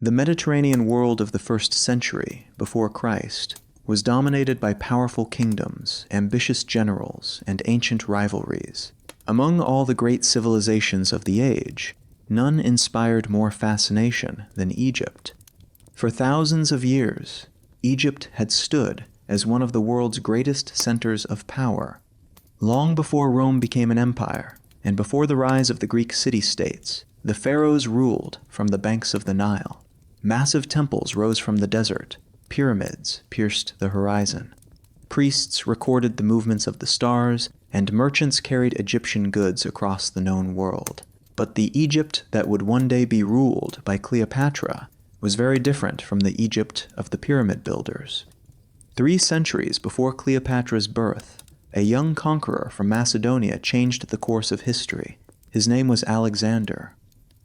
The Mediterranean world of the 1st century, before Christ, was dominated by powerful kingdoms, ambitious generals, and ancient rivalries. Among all the great civilizations of the age, none inspired more fascination than Egypt. For thousands of years, Egypt had stood as one of the world's greatest centers of power. Long before Rome became an empire, and before the rise of the Greek city-states, the pharaohs ruled from the banks of the Nile. Massive temples rose from the desert, pyramids pierced the horizon. Priests recorded the movements of the stars, and merchants carried Egyptian goods across the known world. But the Egypt that would one day be ruled by Cleopatra was very different from the Egypt of the pyramid builders. 3 centuries before Cleopatra's birth, a young conqueror from Macedonia changed the course of history. His name was Alexander.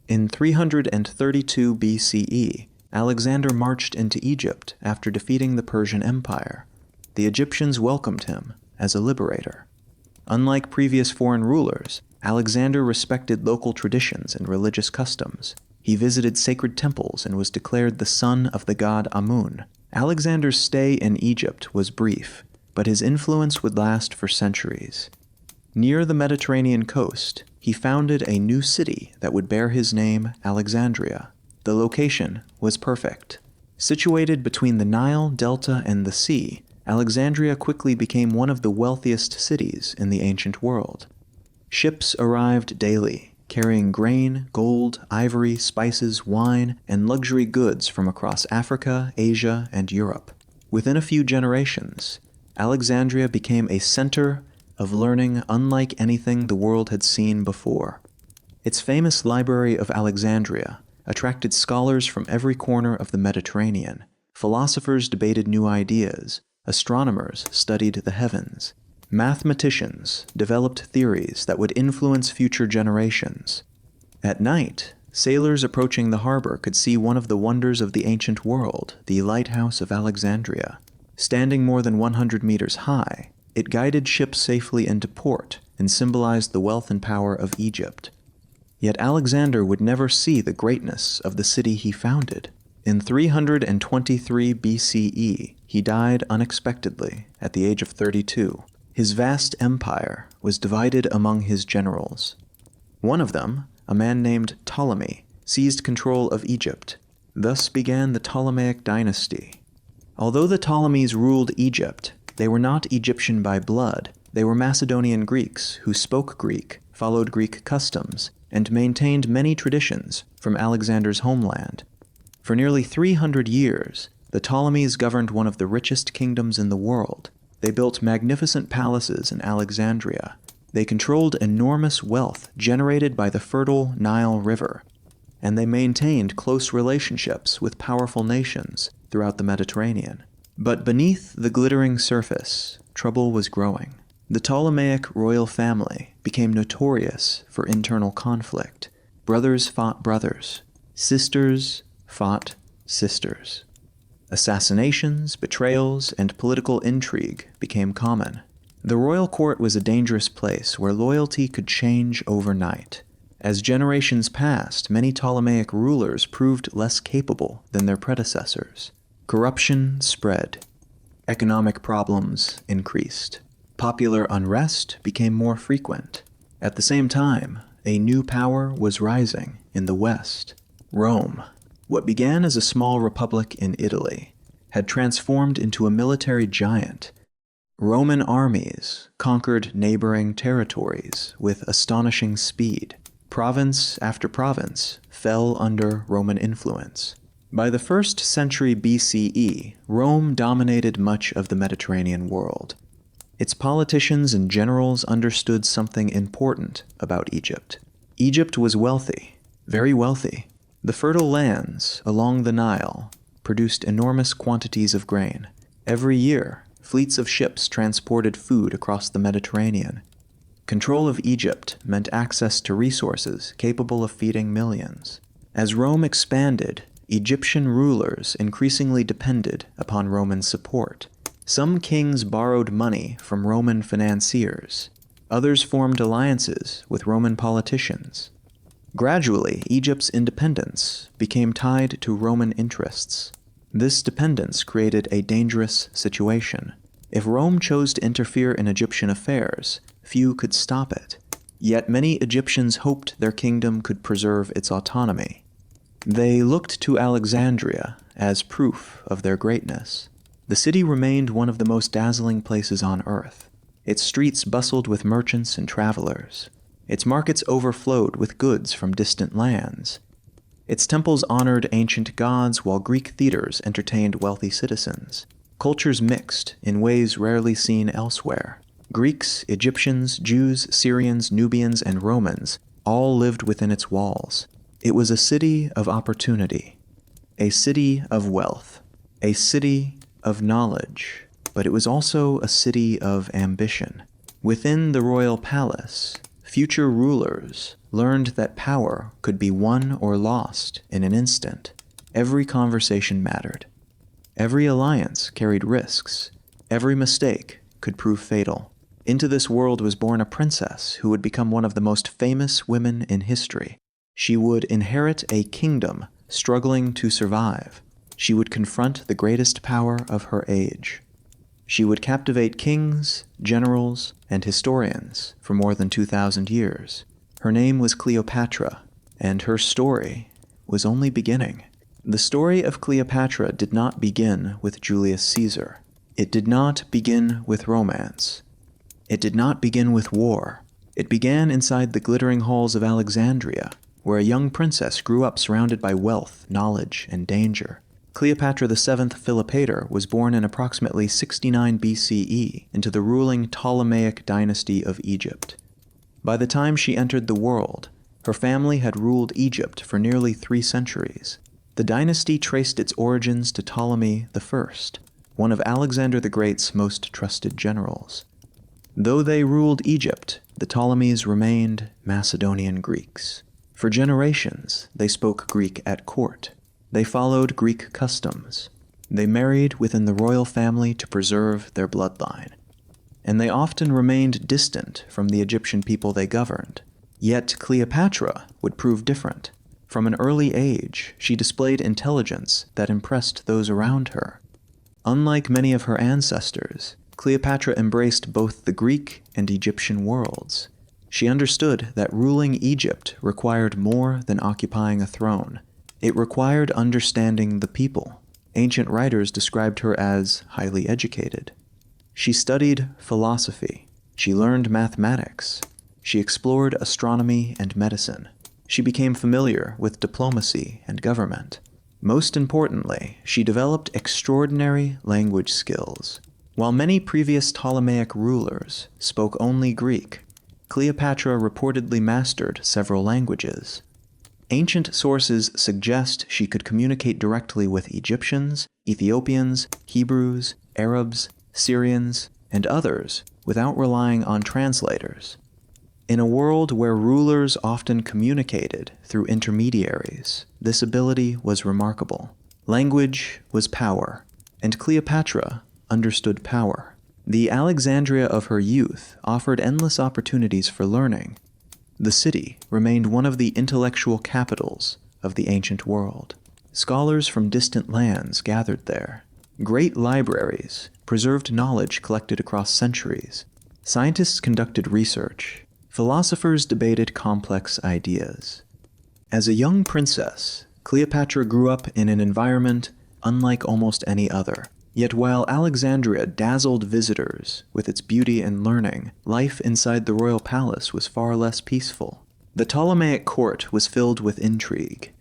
In 332 BCE, Alexander marched into Egypt after defeating the Persian Empire. The Egyptians welcomed him as a liberator. Unlike previous foreign rulers, Alexander respected local traditions and religious customs. He visited sacred temples and was declared the son of the god Amun. Alexander's stay in Egypt was brief, but his influence would last for centuries. Near the Mediterranean coast, he founded a new city that would bear his name, Alexandria. The location was perfect. Situated between the Nile Delta and the sea, Alexandria quickly became one of the wealthiest cities in the ancient world. Ships arrived daily, carrying grain, gold, ivory, spices, wine, and luxury goods from across Africa, Asia, and Europe. Within a few generations, Alexandria became a center of learning unlike anything the world had seen before. Its famous Library of Alexandria attracted scholars from every corner of the Mediterranean. Philosophers debated new ideas, astronomers studied the heavens, mathematicians developed theories that would influence future generations. At night, sailors approaching the harbor could see one of the wonders of the ancient world, the Lighthouse of Alexandria. Standing more than 100 meters high, it guided ships safely into port and symbolized the wealth and power of Egypt. Yet Alexander would never see the greatness of the city he founded. In 323 BCE, he died unexpectedly at the age of 32. His vast empire was divided among his generals. One of them, a man named Ptolemy, seized control of Egypt. Thus began the Ptolemaic dynasty. Although the Ptolemies ruled Egypt, they were not Egyptian by blood. They were Macedonian Greeks who spoke Greek, followed Greek customs, and maintained many traditions from Alexander's homeland. For nearly 300 years, the Ptolemies governed one of the richest kingdoms in the world. They built magnificent palaces in Alexandria. They controlled enormous wealth generated by the fertile Nile River, and they maintained close relationships with powerful nations throughout the Mediterranean. But beneath the glittering surface, trouble was growing. The Ptolemaic royal family became notorious for internal conflict. Brothers fought brothers. Sisters fought sisters. Assassinations, betrayals, and political intrigue became common. The royal court was a dangerous place where loyalty could change overnight. As generations passed, many Ptolemaic rulers proved less capable than their predecessors. Corruption spread. Economic problems increased. Popular unrest became more frequent. At the same time, a new power was rising in the West. Rome, what began as a small republic in Italy, had transformed into a military giant. Roman armies conquered neighboring territories with astonishing speed. Province after province fell under Roman influence. By the 1st century BCE, Rome dominated much of the Mediterranean world. Its politicians and generals understood something important about Egypt. Egypt was wealthy, very wealthy. The fertile lands along the Nile produced enormous quantities of grain. Every year, fleets of ships transported food across the Mediterranean. Control of Egypt meant access to resources capable of feeding millions. As Rome expanded, Egyptian rulers increasingly depended upon Roman support. Some kings borrowed money from Roman financiers. Others formed alliances with Roman politicians. Gradually, Egypt's independence became tied to Roman interests. This dependence created a dangerous situation. If Rome chose to interfere in Egyptian affairs, few could stop it. Yet many Egyptians hoped their kingdom could preserve its autonomy. They looked to Alexandria as proof of their greatness. The city remained one of the most dazzling places on earth. Its streets bustled with merchants and travelers. Its markets overflowed with goods from distant lands. Its temples honored ancient gods, while Greek theaters entertained wealthy citizens. Cultures mixed in ways rarely seen elsewhere. Greeks, Egyptians, Jews, Syrians, Nubians, and Romans all lived within its walls. It was a city of opportunity, a city of wealth, a city of knowledge, but it was also a city of ambition. Within the royal palace, future rulers learned that power could be won or lost in an instant. Every conversation mattered. Every alliance carried risks. Every mistake could prove fatal. Into this world was born a princess who would become one of the most famous women in history. She would inherit a kingdom struggling to survive. She would confront the greatest power of her age. She would captivate kings, generals, and historians for more than 2,000 years. Her name was Cleopatra, and her story was only beginning. The story of Cleopatra did not begin with Julius Caesar. It did not begin with romance. It did not begin with war. It began inside the glittering halls of Alexandria, where a young princess grew up surrounded by wealth, knowledge, and danger. Cleopatra VII Philopator was born in approximately 69 BCE into the ruling Ptolemaic dynasty of Egypt. By the time she entered the world, her family had ruled Egypt for nearly 3 centuries. The dynasty traced its origins to Ptolemy I, one of Alexander the Great's most trusted generals. Though they ruled Egypt, the Ptolemies remained Macedonian Greeks. For generations, they spoke Greek at court. They followed Greek customs. They married within the royal family to preserve their bloodline. And they often remained distant from the Egyptian people they governed. Yet Cleopatra would prove different. From an early age, she displayed intelligence that impressed those around her. Unlike many of her ancestors, Cleopatra embraced both the Greek and Egyptian worlds. She understood that ruling Egypt required more than occupying a throne. It required understanding the people. Ancient writers described her as highly educated. She studied philosophy. She learned mathematics. She explored astronomy and medicine. She became familiar with diplomacy and government. Most importantly, she developed extraordinary language skills. While many previous Ptolemaic rulers spoke only Greek, Cleopatra reportedly mastered several languages. Ancient sources suggest she could communicate directly with Egyptians, Ethiopians, Hebrews, Arabs, Syrians, and others without relying on translators. In a world where rulers often communicated through intermediaries, this ability was remarkable. Language was power, and Cleopatra understood power. The Alexandria of her youth offered endless opportunities for learning. The city remained one of the intellectual capitals of the ancient world. Scholars from distant lands gathered there. Great libraries preserved knowledge collected across centuries. Scientists conducted research. Philosophers debated complex ideas. As a young princess, Cleopatra grew up in an environment unlike almost any other. Yet while Alexandria dazzled visitors with its beauty and learning, life inside the royal palace was far less peaceful. The Ptolemaic court was filled with intrigue.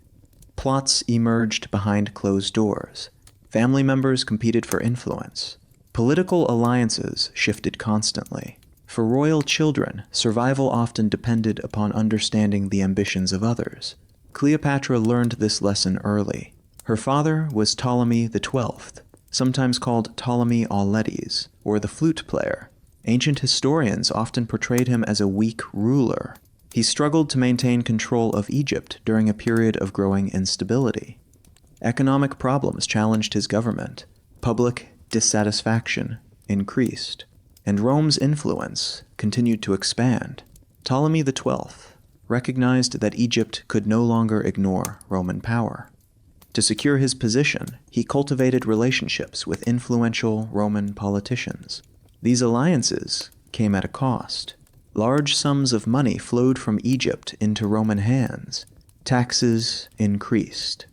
Plots emerged behind closed doors. Family members competed for influence. Political alliances shifted constantly. For royal children, survival often depended upon understanding the ambitions of others. Cleopatra learned this lesson early. Her father was Ptolemy XII, sometimes called Ptolemy Auletes, or the flute player. Ancient historians often portrayed him as a weak ruler. He struggled to maintain control of Egypt during a period of growing instability. Economic problems challenged his government. Public dissatisfaction increased, and Rome's influence continued to expand. Ptolemy XII recognized that Egypt could no longer ignore Roman power. To secure his position, he cultivated relationships with influential Roman politicians. These alliances came at a cost. Large sums of money flowed from Egypt into Roman hands. Taxes increased.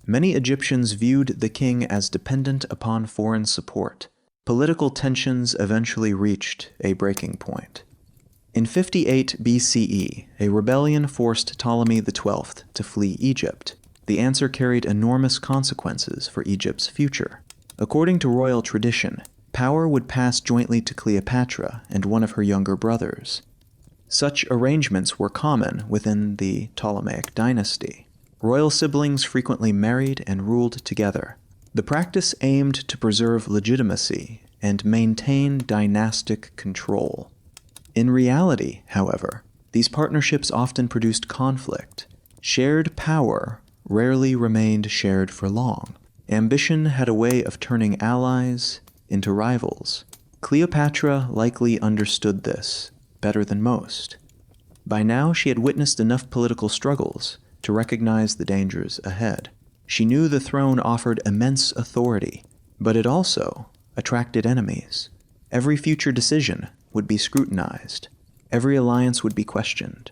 Many Egyptians viewed the king as dependent upon foreign support. Political tensions eventually reached a breaking point. In 58 BCE, a rebellion forced Ptolemy XII to flee Egypt. The answer carried enormous consequences for Egypt's future. According to royal tradition, power would pass jointly to Cleopatra and one of her younger brothers. Such arrangements were common within the Ptolemaic dynasty. Royal siblings frequently married and ruled together. The practice aimed to preserve legitimacy and maintain dynastic control. In reality, however, these partnerships often produced conflict. Shared power rarely remained shared for long. Ambition had a way of turning allies into rivals. Cleopatra likely understood this better than most. By now, she had witnessed enough political struggles to recognize the dangers ahead. She knew the throne offered immense authority, but it also attracted enemies. Every future decision would be scrutinized. Every alliance would be questioned.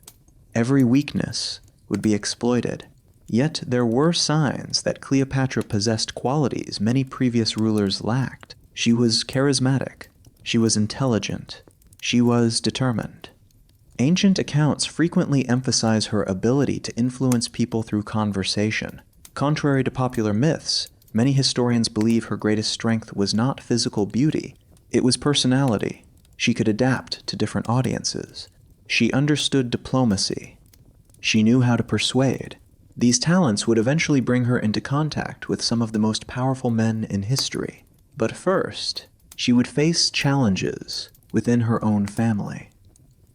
Every weakness would be exploited. Yet there were signs that Cleopatra possessed qualities many previous rulers lacked. She was charismatic. She was intelligent. She was determined. Ancient accounts frequently emphasize her ability to influence people through conversation. Contrary to popular myths, many historians believe her greatest strength was not physical beauty, it was personality. She could adapt to different audiences. She understood diplomacy. She knew how to persuade. These talents would eventually bring her into contact with some of the most powerful men in history. But first, she would face challenges within her own family.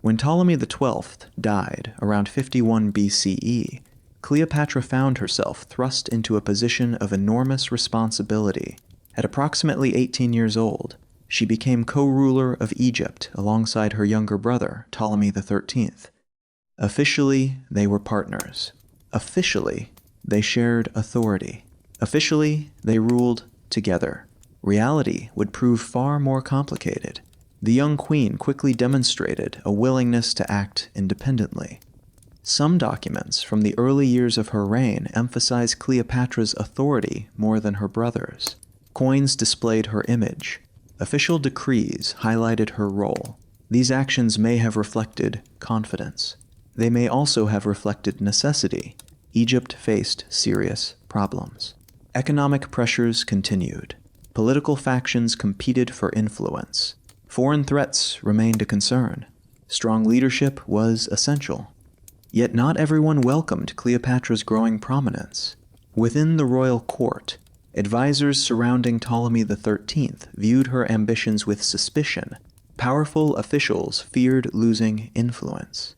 When Ptolemy XII died around 51 BCE, Cleopatra found herself thrust into a position of enormous responsibility. At approximately 18 years old, she became co-ruler of Egypt alongside her younger brother, Ptolemy XIII. Officially, they were partners. Officially, they shared authority. Officially, they ruled together. Reality would prove far more complicated. The young queen quickly demonstrated a willingness to act independently. Some documents from the early years of her reign emphasize Cleopatra's authority more than her brother's. Coins displayed her image. Official decrees highlighted her role. These actions may have reflected confidence. They may also have reflected necessity. Egypt faced serious problems. Economic pressures continued. Political factions competed for influence. Foreign threats remained a concern. Strong leadership was essential. Yet not everyone welcomed Cleopatra's growing prominence. Within the royal court, advisors surrounding Ptolemy XIII viewed her ambitions with suspicion. Powerful officials feared losing influence.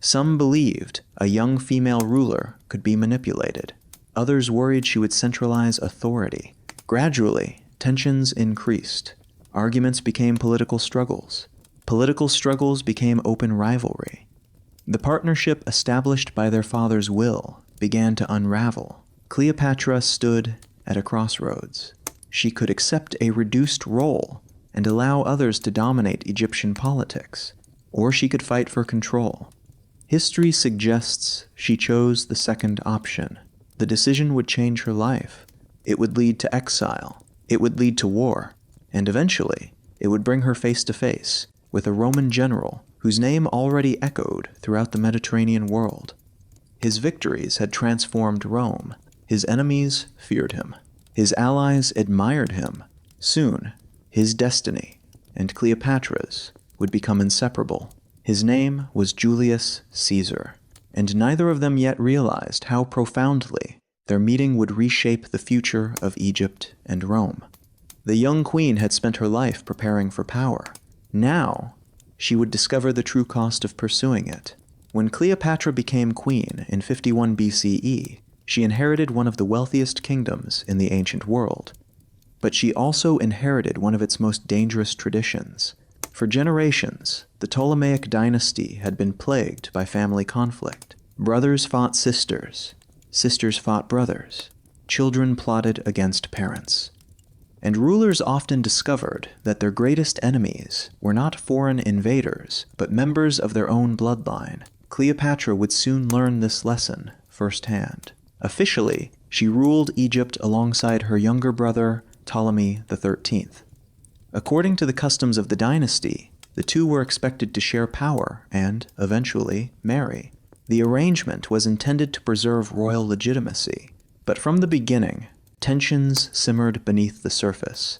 Some believed a young female ruler could be manipulated. Others worried she would centralize authority. Gradually, tensions increased. Arguments became political struggles. Political struggles became open rivalry. The partnership established by their father's will began to unravel. Cleopatra stood at a crossroads. She could accept a reduced role and allow others to dominate Egyptian politics, or she could fight for control. History suggests she chose the second option. The decision would change her life. It would lead to exile. It would lead to war. And eventually, it would bring her face to face with a Roman general whose name already echoed throughout the Mediterranean world. His victories had transformed Rome. His enemies feared him. His allies admired him. Soon, his destiny and Cleopatra's would become inseparable. His name was Julius Caesar, and neither of them yet realized how profoundly their meeting would reshape the future of Egypt and Rome. The young queen had spent her life preparing for power. Now, she would discover the true cost of pursuing it. When Cleopatra became queen in 51 BCE, she inherited one of the wealthiest kingdoms in the ancient world. But she also inherited one of its most dangerous traditions. For generations, the Ptolemaic dynasty had been plagued by family conflict. Brothers fought sisters, sisters fought brothers, children plotted against parents. And rulers often discovered that their greatest enemies were not foreign invaders, but members of their own bloodline. Cleopatra would soon learn this lesson firsthand. Officially, she ruled Egypt alongside her younger brother, Ptolemy XIII. According to the customs of the dynasty, the two were expected to share power and, eventually, marry. The arrangement was intended to preserve royal legitimacy, but from the beginning, tensions simmered beneath the surface.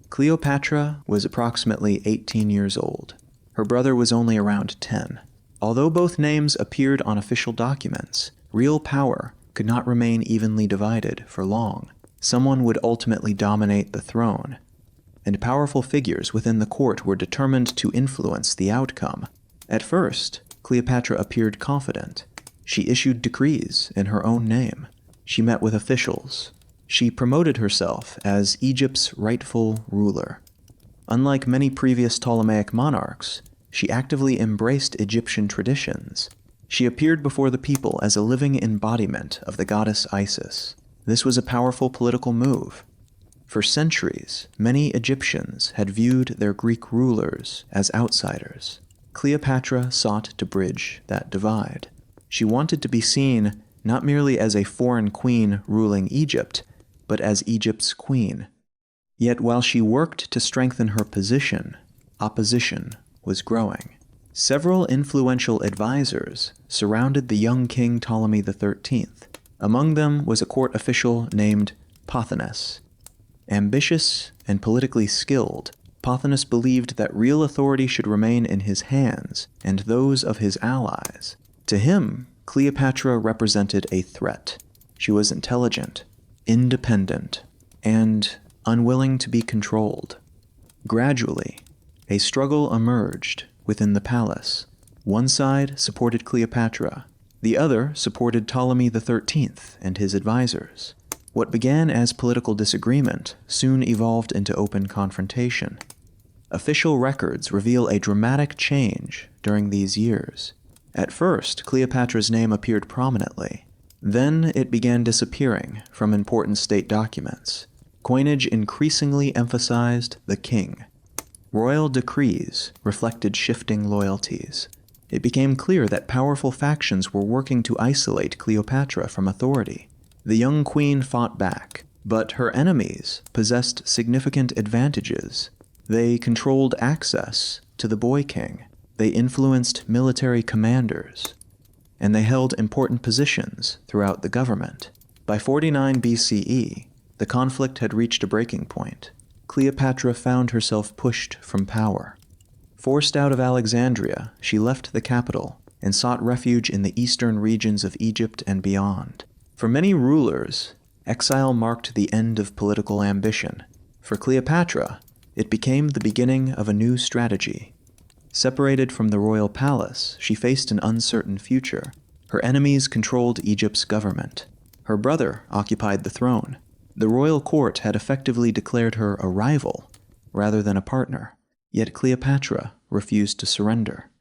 Cleopatra was approximately 18 years old. Her brother was only around 10. Although both names appeared on official documents, real power could not remain evenly divided for long. Someone would ultimately dominate the throne, and powerful figures within the court were determined to influence the outcome. At first, Cleopatra appeared confident. She issued decrees in her own name. She met with officials. She promoted herself as Egypt's rightful ruler. Unlike many previous Ptolemaic monarchs, she actively embraced Egyptian traditions. She appeared before the people as a living embodiment of the goddess Isis. This was a powerful political move. For centuries, many Egyptians had viewed their Greek rulers as outsiders. Cleopatra sought to bridge that divide. She wanted to be seen not merely as a foreign queen ruling Egypt, but as Egypt's queen. Yet while she worked to strengthen her position, opposition was growing. Several influential advisors surrounded the young king Ptolemy XIII. Among them was a court official named Pothinus. Ambitious and politically skilled, Pothinus believed that real authority should remain in his hands and those of his allies. To him, Cleopatra represented a threat. She was intelligent, independent, and unwilling to be controlled. Gradually, a struggle emerged within the palace. One side supported Cleopatra, the other supported Ptolemy XIII and his advisors. What began as political disagreement soon evolved into open confrontation. Official records reveal a dramatic change during these years. At first, Cleopatra's name appeared prominently. Then it began disappearing from important state documents. Coinage increasingly emphasized the king. Royal decrees reflected shifting loyalties. It became clear that powerful factions were working to isolate Cleopatra from authority. The young queen fought back, but her enemies possessed significant advantages. They controlled access to the boy king. They influenced military commanders, and they held important positions throughout the government. By 49 BCE, the conflict had reached a breaking point. Cleopatra found herself pushed from power. Forced out of Alexandria, she left the capital and sought refuge in the eastern regions of Egypt and beyond. For many rulers, exile marked the end of political ambition. For Cleopatra, it became the beginning of a new strategy. Separated from the royal palace, she faced an uncertain future. Her enemies controlled Egypt's government. Her brother occupied the throne. The royal court had effectively declared her a rival rather than a partner. Yet Cleopatra refused to surrender.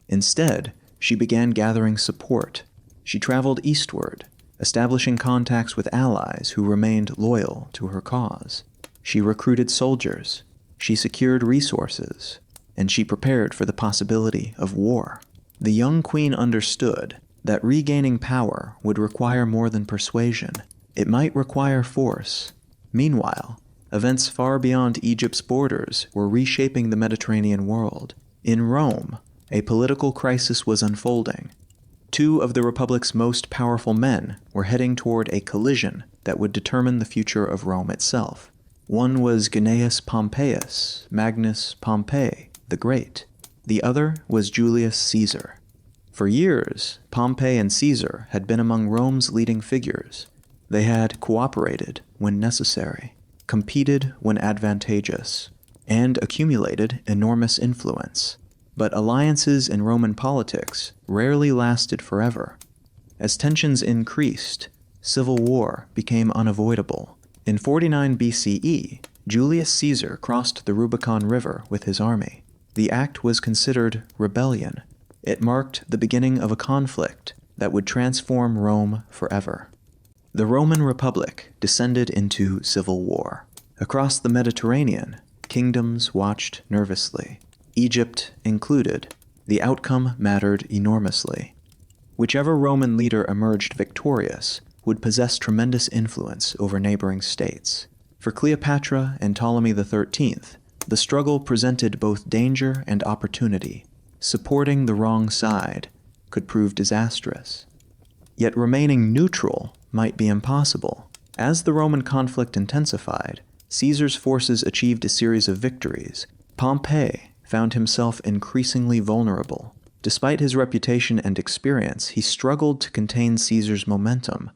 Instead, she began gathering support. She traveled eastward, establishing contacts with allies who remained loyal to her cause. She recruited soldiers, she secured resources, and she prepared for the possibility of war. The young queen understood that regaining power would require more than persuasion. It might require force. Meanwhile, events far beyond Egypt's borders were reshaping the Mediterranean world. In Rome, a political crisis was unfolding. Two of the Republic's most powerful men were heading toward a collision that would determine the future of Rome itself. One was Gnaeus Pompeius, Magnus Pompey the Great. The other was Julius Caesar. For years, Pompey and Caesar had been among Rome's leading figures. They had cooperated when necessary, competed when advantageous, and accumulated enormous influence. But alliances in Roman politics rarely lasted forever. As tensions increased, civil war became unavoidable. In 49 BCE, Julius Caesar crossed the Rubicon River with his army. The act was considered rebellion. It marked the beginning of a conflict that would transform Rome forever. The Roman Republic descended into civil war. Across the Mediterranean, kingdoms watched nervously, Egypt included. The outcome mattered enormously. Whichever Roman leader emerged victorious would possess tremendous influence over neighboring states. For Cleopatra and Ptolemy XIII, the struggle presented both danger and opportunity. Supporting the wrong side could prove disastrous. Yet remaining neutral might be impossible. As the Roman conflict intensified, Caesar's forces achieved a series of victories. Pompey found himself increasingly vulnerable. Despite his reputation and experience, he struggled to contain Caesar's momentum.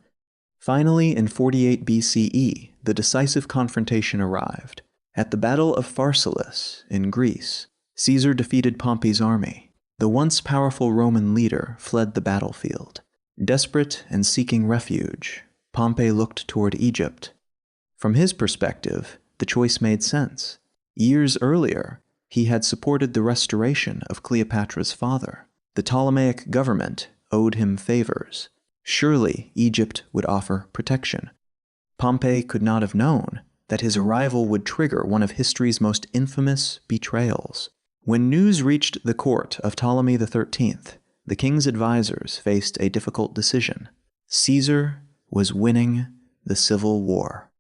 Finally, in 48 BCE, the decisive confrontation arrived. At the Battle of Pharsalus in Greece, Caesar defeated Pompey's army. The once powerful Roman leader fled the battlefield. Desperate and seeking refuge, Pompey looked toward Egypt. From his perspective, the choice made sense. Years earlier, he had supported the restoration of Cleopatra's father. The Ptolemaic government owed him favors. Surely Egypt would offer protection. Pompey could not have known that his arrival would trigger one of history's most infamous betrayals. When news reached the court of Ptolemy XIII, the king's advisors faced a difficult decision. Caesar was winning the civil war.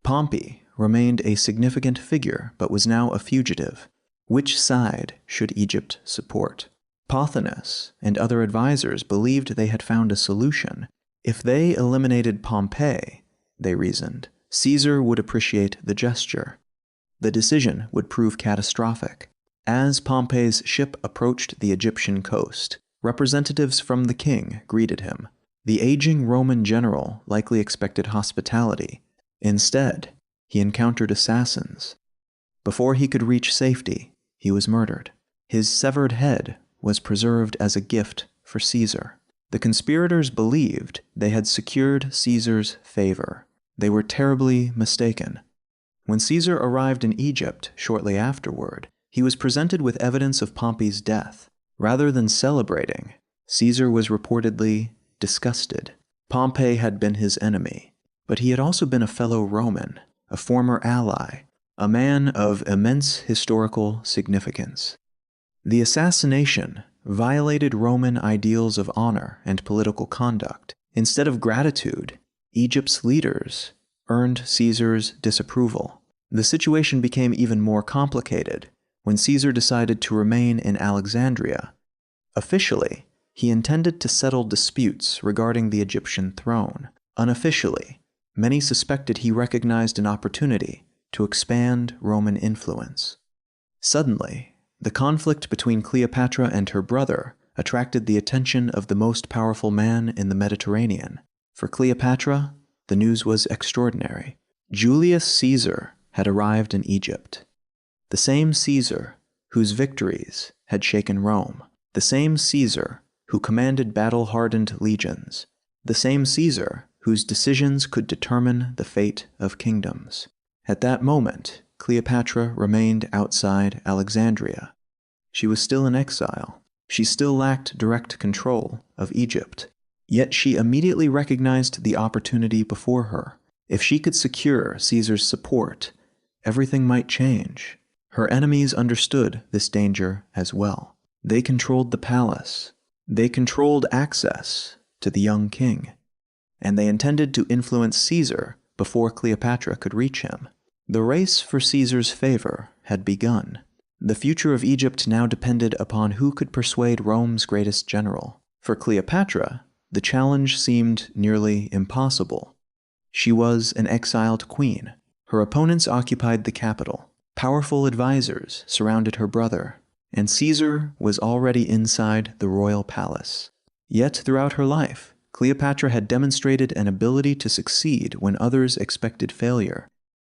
Pompey remained a significant figure but was now a fugitive. Which side should Egypt support? Pothinus and other advisors believed they had found a solution. If they eliminated Pompey, they reasoned, Caesar would appreciate the gesture. The decision would prove catastrophic. As Pompey's ship approached the Egyptian coast, representatives from the king greeted him. The aging Roman general likely expected hospitality. Instead, he encountered assassins. Before he could reach safety, he was murdered. His severed head was preserved as a gift for Caesar. The conspirators believed they had secured Caesar's favor. They were terribly mistaken. When Caesar arrived in Egypt shortly afterward, he was presented with evidence of Pompey's death. Rather than celebrating, Caesar was reportedly disgusted. Pompey had been his enemy, but he had also been a fellow Roman, a former ally, a man of immense historical significance. The assassination violated Roman ideals of honor and political conduct. Instead of gratitude, Egypt's leaders earned Caesar's disapproval. The situation became even more complicated when Caesar decided to remain in Alexandria. Officially, he intended to settle disputes regarding the Egyptian throne. Unofficially, many suspected he recognized an opportunity to expand Roman influence. Suddenly, the conflict between Cleopatra and her brother attracted the attention of the most powerful man in the Mediterranean. For Cleopatra, the news was extraordinary. Julius Caesar had arrived in Egypt. The same Caesar whose victories had shaken Rome. The same Caesar who commanded battle-hardened legions. The same Caesar whose decisions could determine the fate of kingdoms. At that moment, Cleopatra remained outside Alexandria. She was still in exile. She still lacked direct control of Egypt. Yet she immediately recognized the opportunity before her. If she could secure Caesar's support, everything might change. Her enemies understood this danger as well. They controlled the palace. They controlled access to the young king. And they intended to influence Caesar before Cleopatra could reach him. The race for Caesar's favor had begun. The future of Egypt now depended upon who could persuade Rome's greatest general. For Cleopatra, the challenge seemed nearly impossible. She was an exiled queen. Her opponents occupied the capital. Powerful advisors surrounded her brother, and Caesar was already inside the royal palace. Yet throughout her life, Cleopatra had demonstrated an ability to succeed when others expected failure.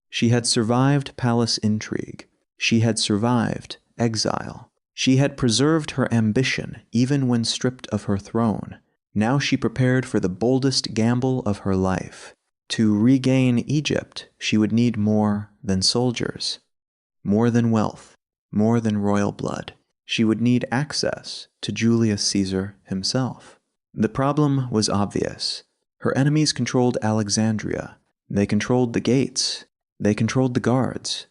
She had survived palace intrigue. She had survived exile. She had preserved her ambition even when stripped of her throne. Now she prepared for the boldest gamble of her life. To regain Egypt, she would need more than soldiers, more than wealth, more than royal blood. She would need access to Julius Caesar himself. The problem was obvious. Her enemies controlled Alexandria. They controlled the gates. They controlled the guards.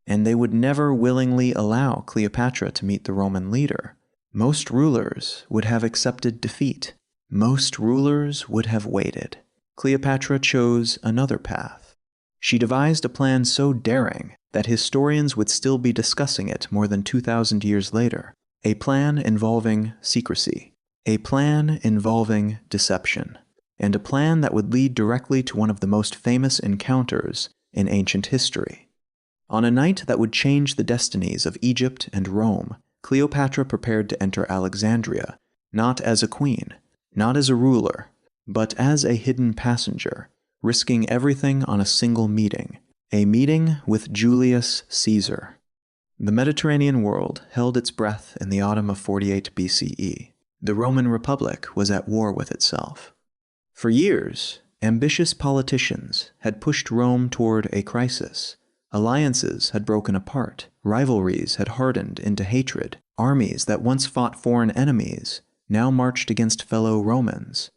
And they would never willingly allow Cleopatra to meet the Roman leader. Most rulers would have accepted defeat. Most rulers would have waited. Cleopatra chose another path. She devised a plan so daring that historians would still be discussing it more than 2,000 years later. A plan involving secrecy. A plan involving deception. And a plan that would lead directly to one of the most famous encounters in ancient history. On a night that would change the destinies of Egypt and Rome, Cleopatra prepared to enter Alexandria, not as a queen, not as a ruler, but as a hidden passenger, risking everything on a single meeting, a meeting with Julius Caesar. The Mediterranean world held its breath in the autumn of 48 BCE. The Roman Republic was at war with itself. For years, ambitious politicians had pushed Rome toward a crisis. Alliances had broken apart. Rivalries had hardened into hatred. Armies that once fought foreign enemies now marched against fellow Romans.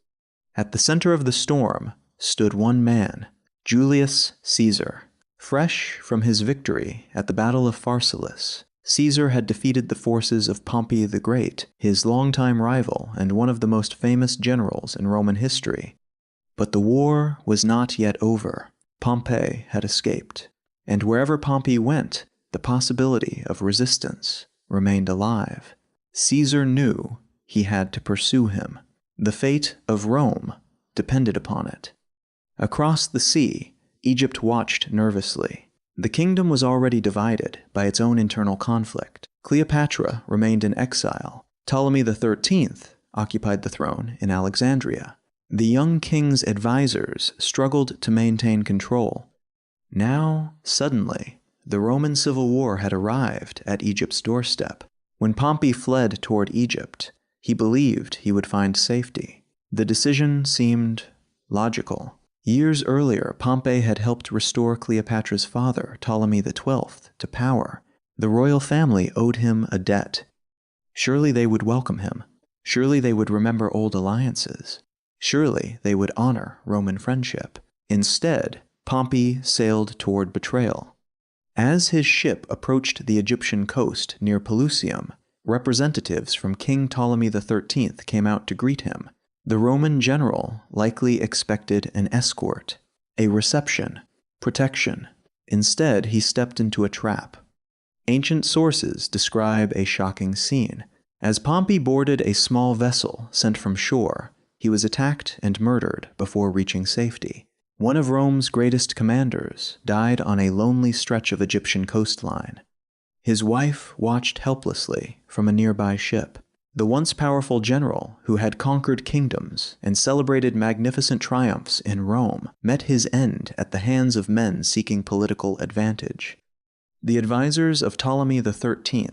At the center of the storm stood one man, Julius Caesar. Fresh from his victory at the Battle of Pharsalus, Caesar had defeated the forces of Pompey the Great, his longtime rival and one of the most famous generals in Roman history. But the war was not yet over. Pompey had escaped. And wherever Pompey went, the possibility of resistance remained alive. Caesar knew he had to pursue him. The fate of Rome depended upon it. Across the sea, Egypt watched nervously. The kingdom was already divided by its own internal conflict. Cleopatra remained in exile. Ptolemy XIII occupied the throne in Alexandria. The young king's advisors struggled to maintain control. Now, suddenly, the Roman civil war had arrived at Egypt's doorstep. When Pompey fled toward Egypt, he believed he would find safety. The decision seemed logical. Years earlier, Pompey had helped restore Cleopatra's father, Ptolemy XII, to power. The royal family owed him a debt. Surely they would welcome him. Surely they would remember old alliances. Surely they would honor Roman friendship. Instead, Pompey sailed toward betrayal. As his ship approached the Egyptian coast near Pelusium, representatives from King Ptolemy XIII came out to greet him. The Roman general likely expected an escort, a reception, protection. Instead, he stepped into a trap. Ancient sources describe a shocking scene. As Pompey boarded a small vessel sent from shore, he was attacked and murdered before reaching safety. One of Rome's greatest commanders died on a lonely stretch of Egyptian coastline. His wife watched helplessly from a nearby ship. The once powerful general who had conquered kingdoms and celebrated magnificent triumphs in Rome met his end at the hands of men seeking political advantage. The advisors of Ptolemy XIII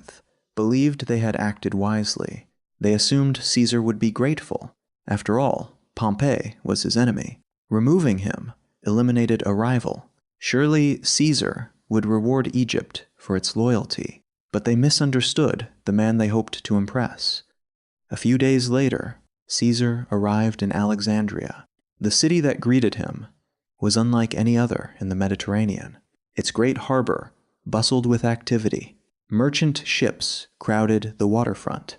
believed they had acted wisely. They assumed Caesar would be grateful. After all, Pompey was his enemy. Removing him eliminated a rival. Surely Caesar would reward Egypt for its loyalty, but they misunderstood the man they hoped to impress. A few days later, Caesar arrived in Alexandria. The city that greeted him was unlike any other in the Mediterranean. Its great harbor bustled with activity. Merchant ships crowded the waterfront.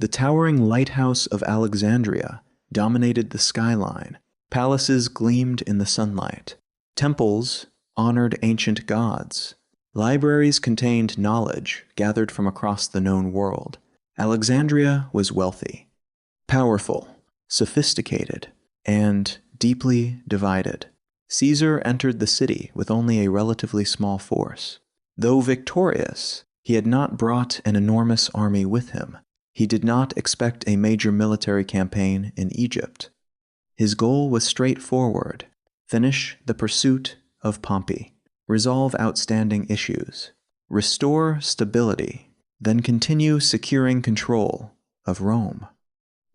The towering lighthouse of Alexandria dominated the skyline. Palaces gleamed in the sunlight. Temples honored ancient gods. Libraries contained knowledge gathered from across the known world. Alexandria was wealthy, powerful, sophisticated, and deeply divided. Caesar entered the city with only a relatively small force. Though victorious, he had not brought an enormous army with him. He did not expect a major military campaign in Egypt. His goal was straightforward: finish the pursuit of Pompey, resolve outstanding issues, restore stability, then continue securing control of Rome.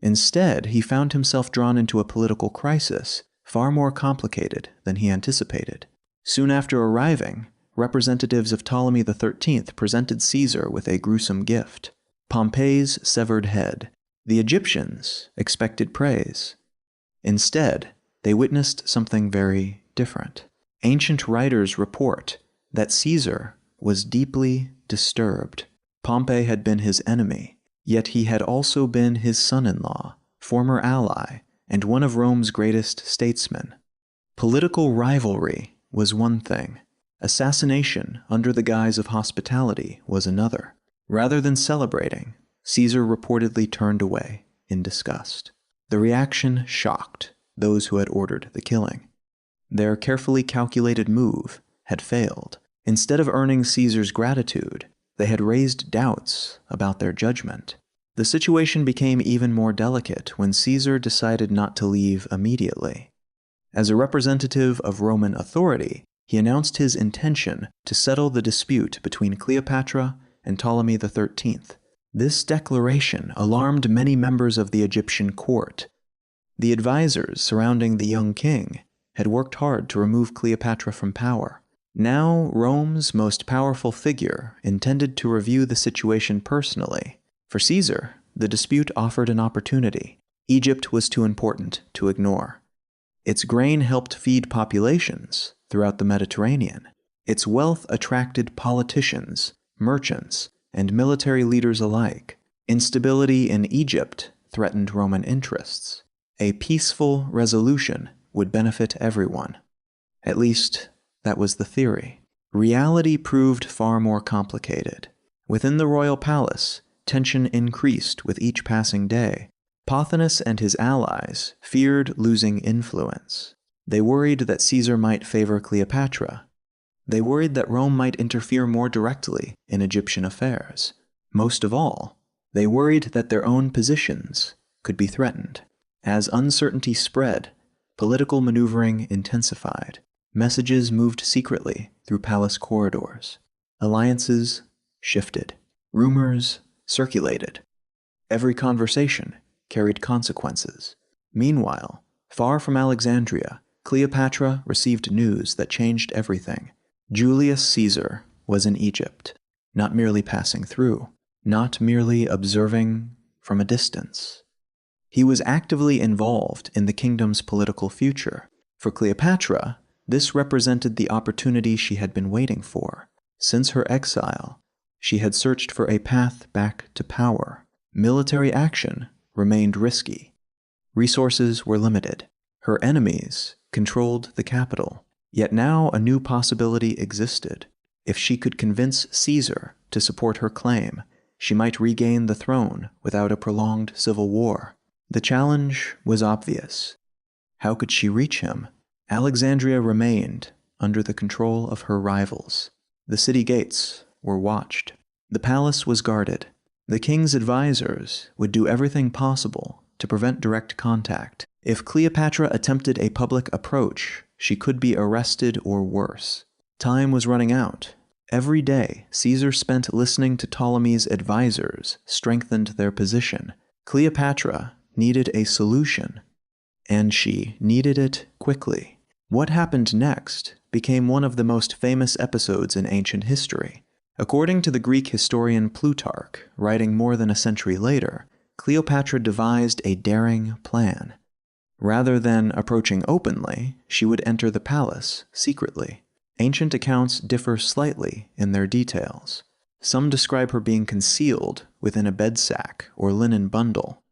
Instead, he found himself drawn into a political crisis far more complicated than he anticipated. Soon after arriving, representatives of Ptolemy XIII presented Caesar with a gruesome gift: Pompey's severed head. The Egyptians expected praise. Instead, they witnessed something very different. Ancient writers report that Caesar was deeply disturbed. Pompey had been his enemy, yet he had also been his son-in-law, former ally, and one of Rome's greatest statesmen. Political rivalry was one thing. Assassination under the guise of hospitality was another. Rather than celebrating, Caesar reportedly turned away in disgust. The reaction shocked those who had ordered the killing. Their carefully calculated move had failed. Instead of earning Caesar's gratitude, they had raised doubts about their judgment. The situation became even more delicate when Caesar decided not to leave immediately. As a representative of Roman authority, he announced his intention to settle the dispute between Cleopatra and Ptolemy XIII. This declaration alarmed many members of the Egyptian court. The advisors surrounding the young king had worked hard to remove Cleopatra from power. Now, Rome's most powerful figure intended to review the situation personally. For Caesar, the dispute offered an opportunity. Egypt was too important to ignore. Its grain helped feed populations throughout the Mediterranean. Its wealth attracted politicians, merchants, and military leaders alike. Instability in Egypt threatened Roman interests. A peaceful resolution would benefit everyone. At least, that was the theory. Reality proved far more complicated. Within the royal palace, tension increased with each passing day. Pothinus and his allies feared losing influence. They worried that Caesar might favor Cleopatra. They worried that Rome might interfere more directly in Egyptian affairs. Most of all, they worried that their own positions could be threatened. As uncertainty spread, political maneuvering intensified. Messages moved secretly through palace corridors. Alliances shifted. Rumors circulated. Every conversation carried consequences. Meanwhile, far from Alexandria, Cleopatra received news that changed everything. Julius Caesar was in Egypt, not merely passing through, not merely observing from a distance. He was actively involved in the kingdom's political future. For Cleopatra, this represented the opportunity she had been waiting for. Since her exile, she had searched for a path back to power. Military action remained risky. Resources were limited. Her enemies controlled the capital. Yet now a new possibility existed. If she could convince Caesar to support her claim, she might regain the throne without a prolonged civil war. The challenge was obvious. How could she reach him? Alexandria remained under the control of her rivals. The city gates were watched. The palace was guarded. The king's advisors would do everything possible to prevent direct contact. If Cleopatra attempted a public approach, she could be arrested or worse. Time was running out. Every day, Caesar spent listening to Ptolemy's advisors strengthened their position. Cleopatra needed a solution, and she needed it quickly. What happened next became one of the most famous episodes in ancient history. According to the Greek historian Plutarch, writing more than a century later, Cleopatra devised a daring plan. Rather than approaching openly, she would enter the palace secretly. Ancient accounts differ slightly in their details. Some describe her being concealed within a bed sack or linen bundle.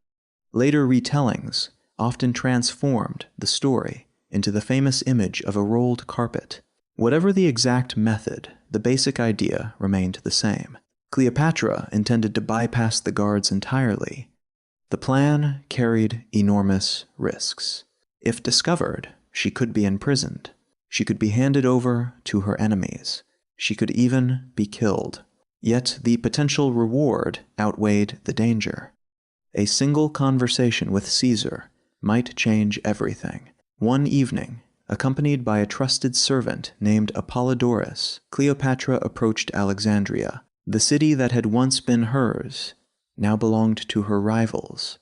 Later retellings often transformed the story into the famous image of a rolled carpet. Whatever the exact method, the basic idea remained the same. Cleopatra intended to bypass the guards entirely. The plan carried enormous risks. If discovered, she could be imprisoned. She could be handed over to her enemies. She could even be killed. Yet the potential reward outweighed the danger. A single conversation with Caesar might change everything. One evening, accompanied by a trusted servant named Apollodorus, Cleopatra approached Alexandria. The city that had once been hers now belonged to her rivals.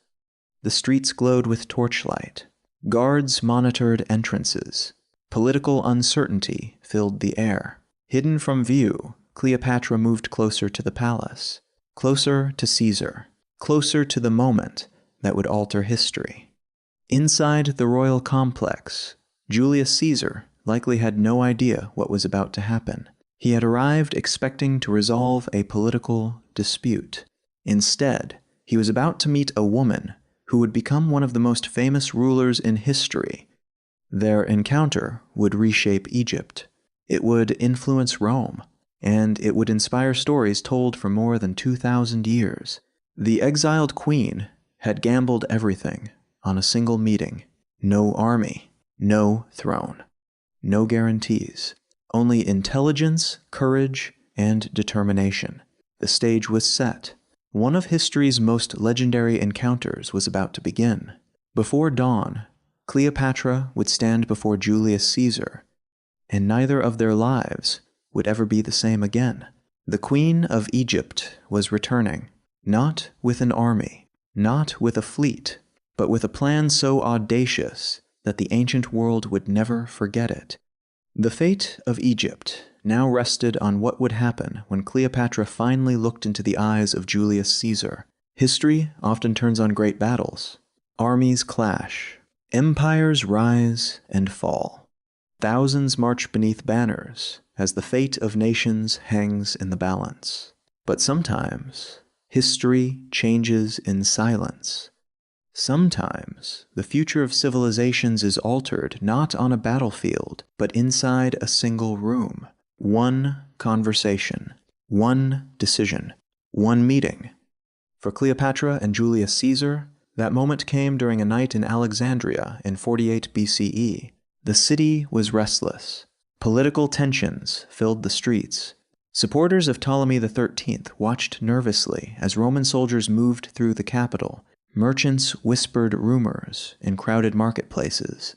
The streets glowed with torchlight. Guards monitored entrances. Political uncertainty filled the air. Hidden from view, Cleopatra moved closer to the palace, closer to Caesar, closer to the moment that would alter history. Inside the royal complex, Julius Caesar likely had no idea what was about to happen. He had arrived expecting to resolve a political dispute. Instead, he was about to meet a woman who would become one of the most famous rulers in history. Their encounter would reshape Egypt. It would influence Rome, and it would inspire stories told for more than 2,000 years. The exiled queen had gambled everything on a single meeting. No army, no throne, no guarantees, only intelligence, courage, and determination. The stage was set. One of history's most legendary encounters was about to begin. Before dawn, Cleopatra would stand before Julius Caesar, and neither of their lives would ever be the same again. The Queen of Egypt was returning, not with an army, not with a fleet, but with a plan so audacious that the ancient world would never forget it. The fate of Egypt now rested on what would happen when Cleopatra finally looked into the eyes of Julius Caesar. History often turns on great battles. Armies clash. Empires rise and fall. Thousands march beneath banners as the fate of nations hangs in the balance. But sometimes, history changes in silence. Sometimes, the future of civilizations is altered not on a battlefield, but inside a single room. One conversation, one decision, one meeting. For Cleopatra and Julius Caesar, that moment came during a night in Alexandria in 48 BCE. The city was restless. Political tensions filled the streets. Supporters of Ptolemy XIII watched nervously as Roman soldiers moved through the capital. Merchants whispered rumors in crowded marketplaces.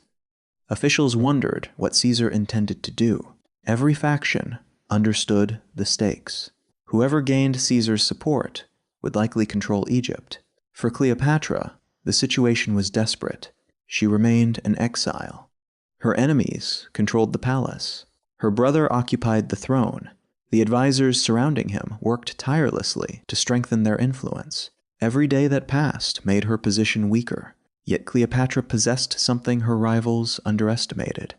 Officials wondered what Caesar intended to do. Every faction understood the stakes. Whoever gained Caesar's support would likely control Egypt. For Cleopatra, the situation was desperate. She remained an exile. Her enemies controlled the palace. Her brother occupied the throne. The advisors surrounding him worked tirelessly to strengthen their influence. Every day that passed made her position weaker, yet Cleopatra possessed something her rivals underestimated.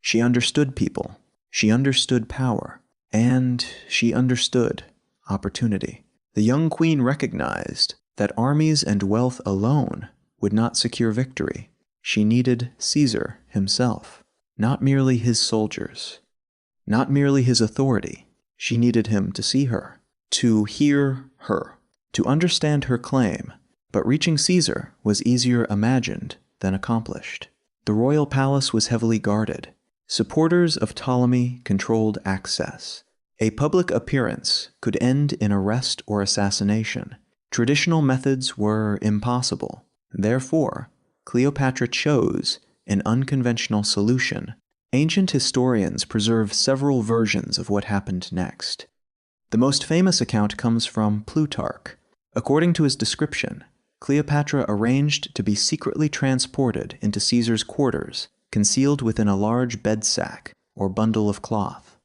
She understood people, she understood power, and she understood opportunity. The young queen recognized that armies and wealth alone would not secure victory. She needed Caesar himself, not merely his soldiers, not merely his authority. She needed him to see her, to hear her, to understand her claim. But reaching Caesar was easier imagined than accomplished. The royal palace was heavily guarded. Supporters of Ptolemy controlled access. A public appearance could end in arrest or assassination. Traditional methods were impossible. Therefore, Cleopatra chose an unconventional solution. Ancient historians preserve several versions of what happened next. The most famous account comes from Plutarch. According to his description, Cleopatra arranged to be secretly transported into Caesar's quarters, concealed within a large bed sack or bundle of cloth.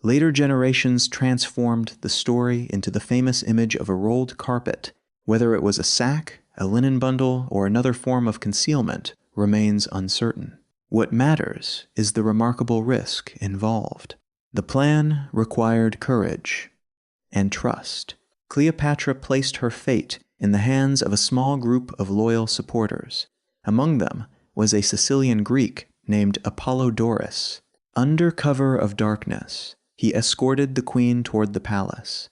Later generations transformed the story into the famous image of a rolled carpet. Whether it was a sack, a linen bundle, or another form of concealment remains uncertain. What matters is the remarkable risk involved. The plan required courage and trust. Cleopatra placed her fate in the hands of a small group of loyal supporters. Among them was a Sicilian Greek named Apollodorus. Under cover of darkness, he escorted the queen toward the palace.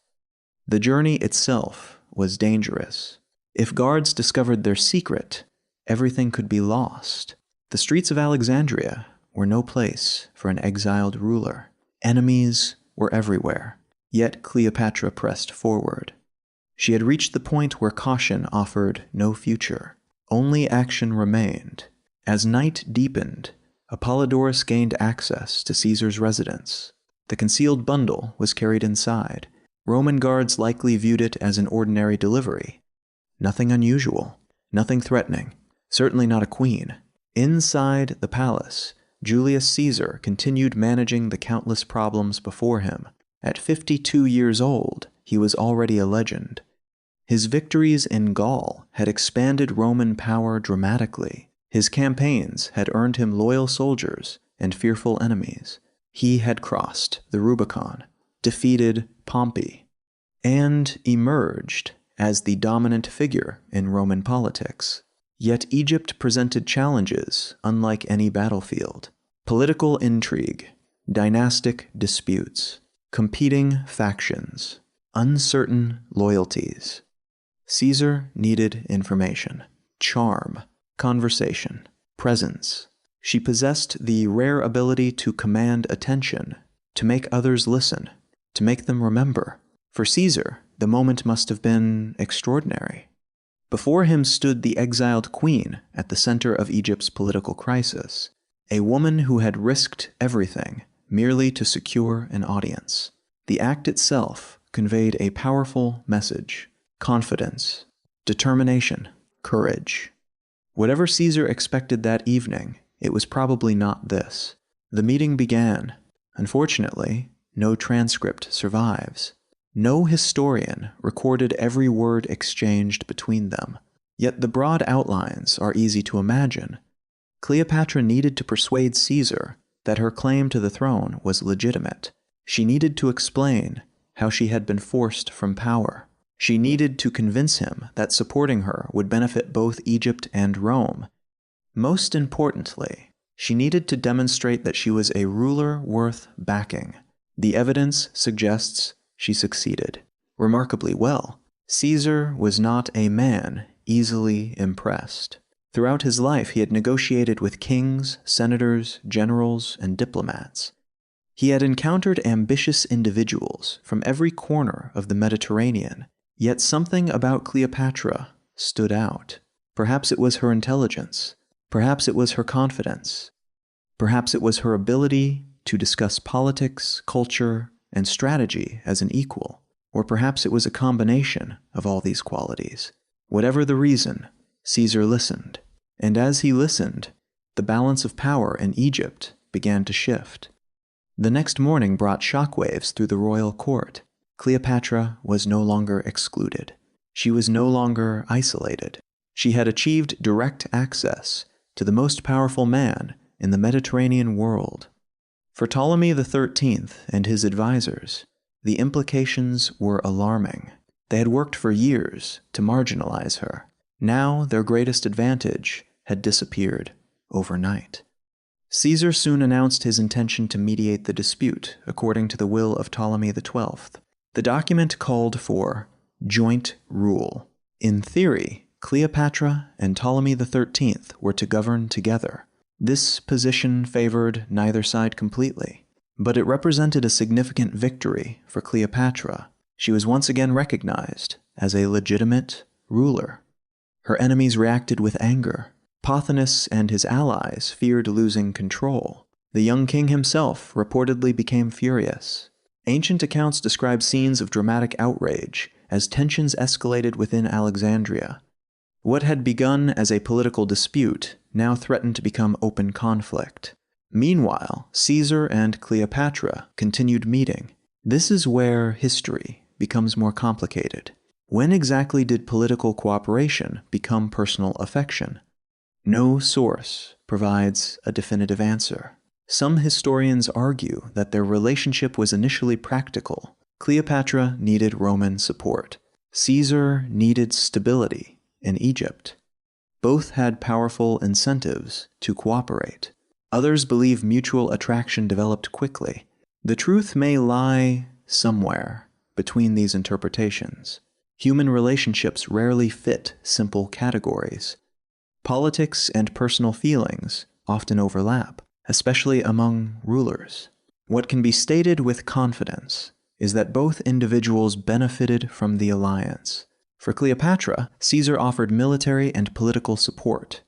The journey itself was dangerous. If guards discovered their secret, everything could be lost. The streets of Alexandria were no place for an exiled ruler. Enemies were everywhere. Yet Cleopatra pressed forward. She had reached the point where caution offered no future. Only action remained. As night deepened, Apollodorus gained access to Caesar's residence. The concealed bundle was carried inside. Roman guards likely viewed it as an ordinary delivery. Nothing unusual, nothing threatening, certainly not a queen. Inside the palace, Julius Caesar continued managing the countless problems before him. At 52 years old, he was already a legend. His victories in Gaul had expanded Roman power dramatically. His campaigns had earned him loyal soldiers and fearful enemies. He had crossed the Rubicon, defeated Pompey, and emerged as the dominant figure in Roman politics. Yet Egypt presented challenges unlike any battlefield. Political intrigue, dynastic disputes, competing factions, uncertain loyalties. Caesar needed information, charm, conversation, presence. She possessed the rare ability to command attention, to make others listen, to make them remember. For Caesar, the moment must have been extraordinary. Before him stood the exiled queen at the center of Egypt's political crisis, a woman who had risked everything merely to secure an audience. The act itself conveyed a powerful message: confidence, determination, courage. Whatever Caesar expected that evening, it was probably not this. The meeting began. Unfortunately, no transcript survives. No historian recorded every word exchanged between them, yet the broad outlines are easy to imagine. Cleopatra needed to persuade Caesar that her claim to the throne was legitimate. She needed to explain how she had been forced from power. She needed to convince him that supporting her would benefit both Egypt and Rome. Most importantly, she needed to demonstrate that she was a ruler worth backing. The evidence suggests she succeeded remarkably well. Caesar was not a man easily impressed. Throughout his life, he had negotiated with kings, senators, generals, and diplomats. He had encountered ambitious individuals from every corner of the Mediterranean, yet something about Cleopatra stood out. Perhaps it was her intelligence. Perhaps it was her confidence. Perhaps it was her ability to discuss politics, culture, and strategy as an equal, or perhaps it was a combination of all these qualities. Whatever the reason, Caesar listened, and as he listened, the balance of power in Egypt began to shift. The next morning brought shockwaves through the royal court. Cleopatra was no longer excluded. She was no longer isolated. She had achieved direct access to the most powerful man in the Mediterranean world. For Ptolemy XIII and his advisors, the implications were alarming. They had worked for years to marginalize her. Now their greatest advantage had disappeared overnight. Caesar soon announced his intention to mediate the dispute according to the will of Ptolemy XII. The document called for joint rule. In theory, Cleopatra and Ptolemy XIII were to govern together. This position favored neither side completely, but it represented a significant victory for Cleopatra. She was once again recognized as a legitimate ruler. Her enemies reacted with anger. Pothinus and his allies feared losing control. The young king himself reportedly became furious. Ancient accounts describe scenes of dramatic outrage as tensions escalated within Alexandria. What had begun as a political dispute now threatened to become open conflict. Meanwhile, Caesar and Cleopatra continued meeting. This is where history becomes more complicated. When exactly did political cooperation become personal affection? No source provides a definitive answer. Some historians argue that their relationship was initially practical. Cleopatra needed Roman support. Caesar needed stability in Egypt. Both had powerful incentives to cooperate. Others believe mutual attraction developed quickly. The truth may lie somewhere between these interpretations. Human relationships rarely fit simple categories. Politics and personal feelings often overlap, especially among rulers. What can be stated with confidence is that both individuals benefited from the alliance. For Cleopatra, Caesar offered military and political support.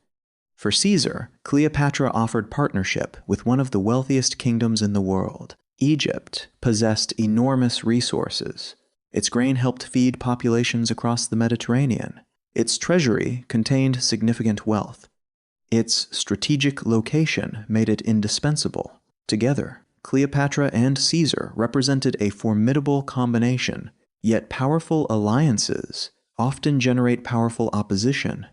For Caesar, Cleopatra offered partnership with one of the wealthiest kingdoms in the world. Egypt possessed enormous resources. Its grain helped feed populations across the Mediterranean. Its treasury contained significant wealth. Its strategic location made it indispensable. Together, Cleopatra and Caesar represented a formidable combination, yet powerful alliances often generate powerful opposition.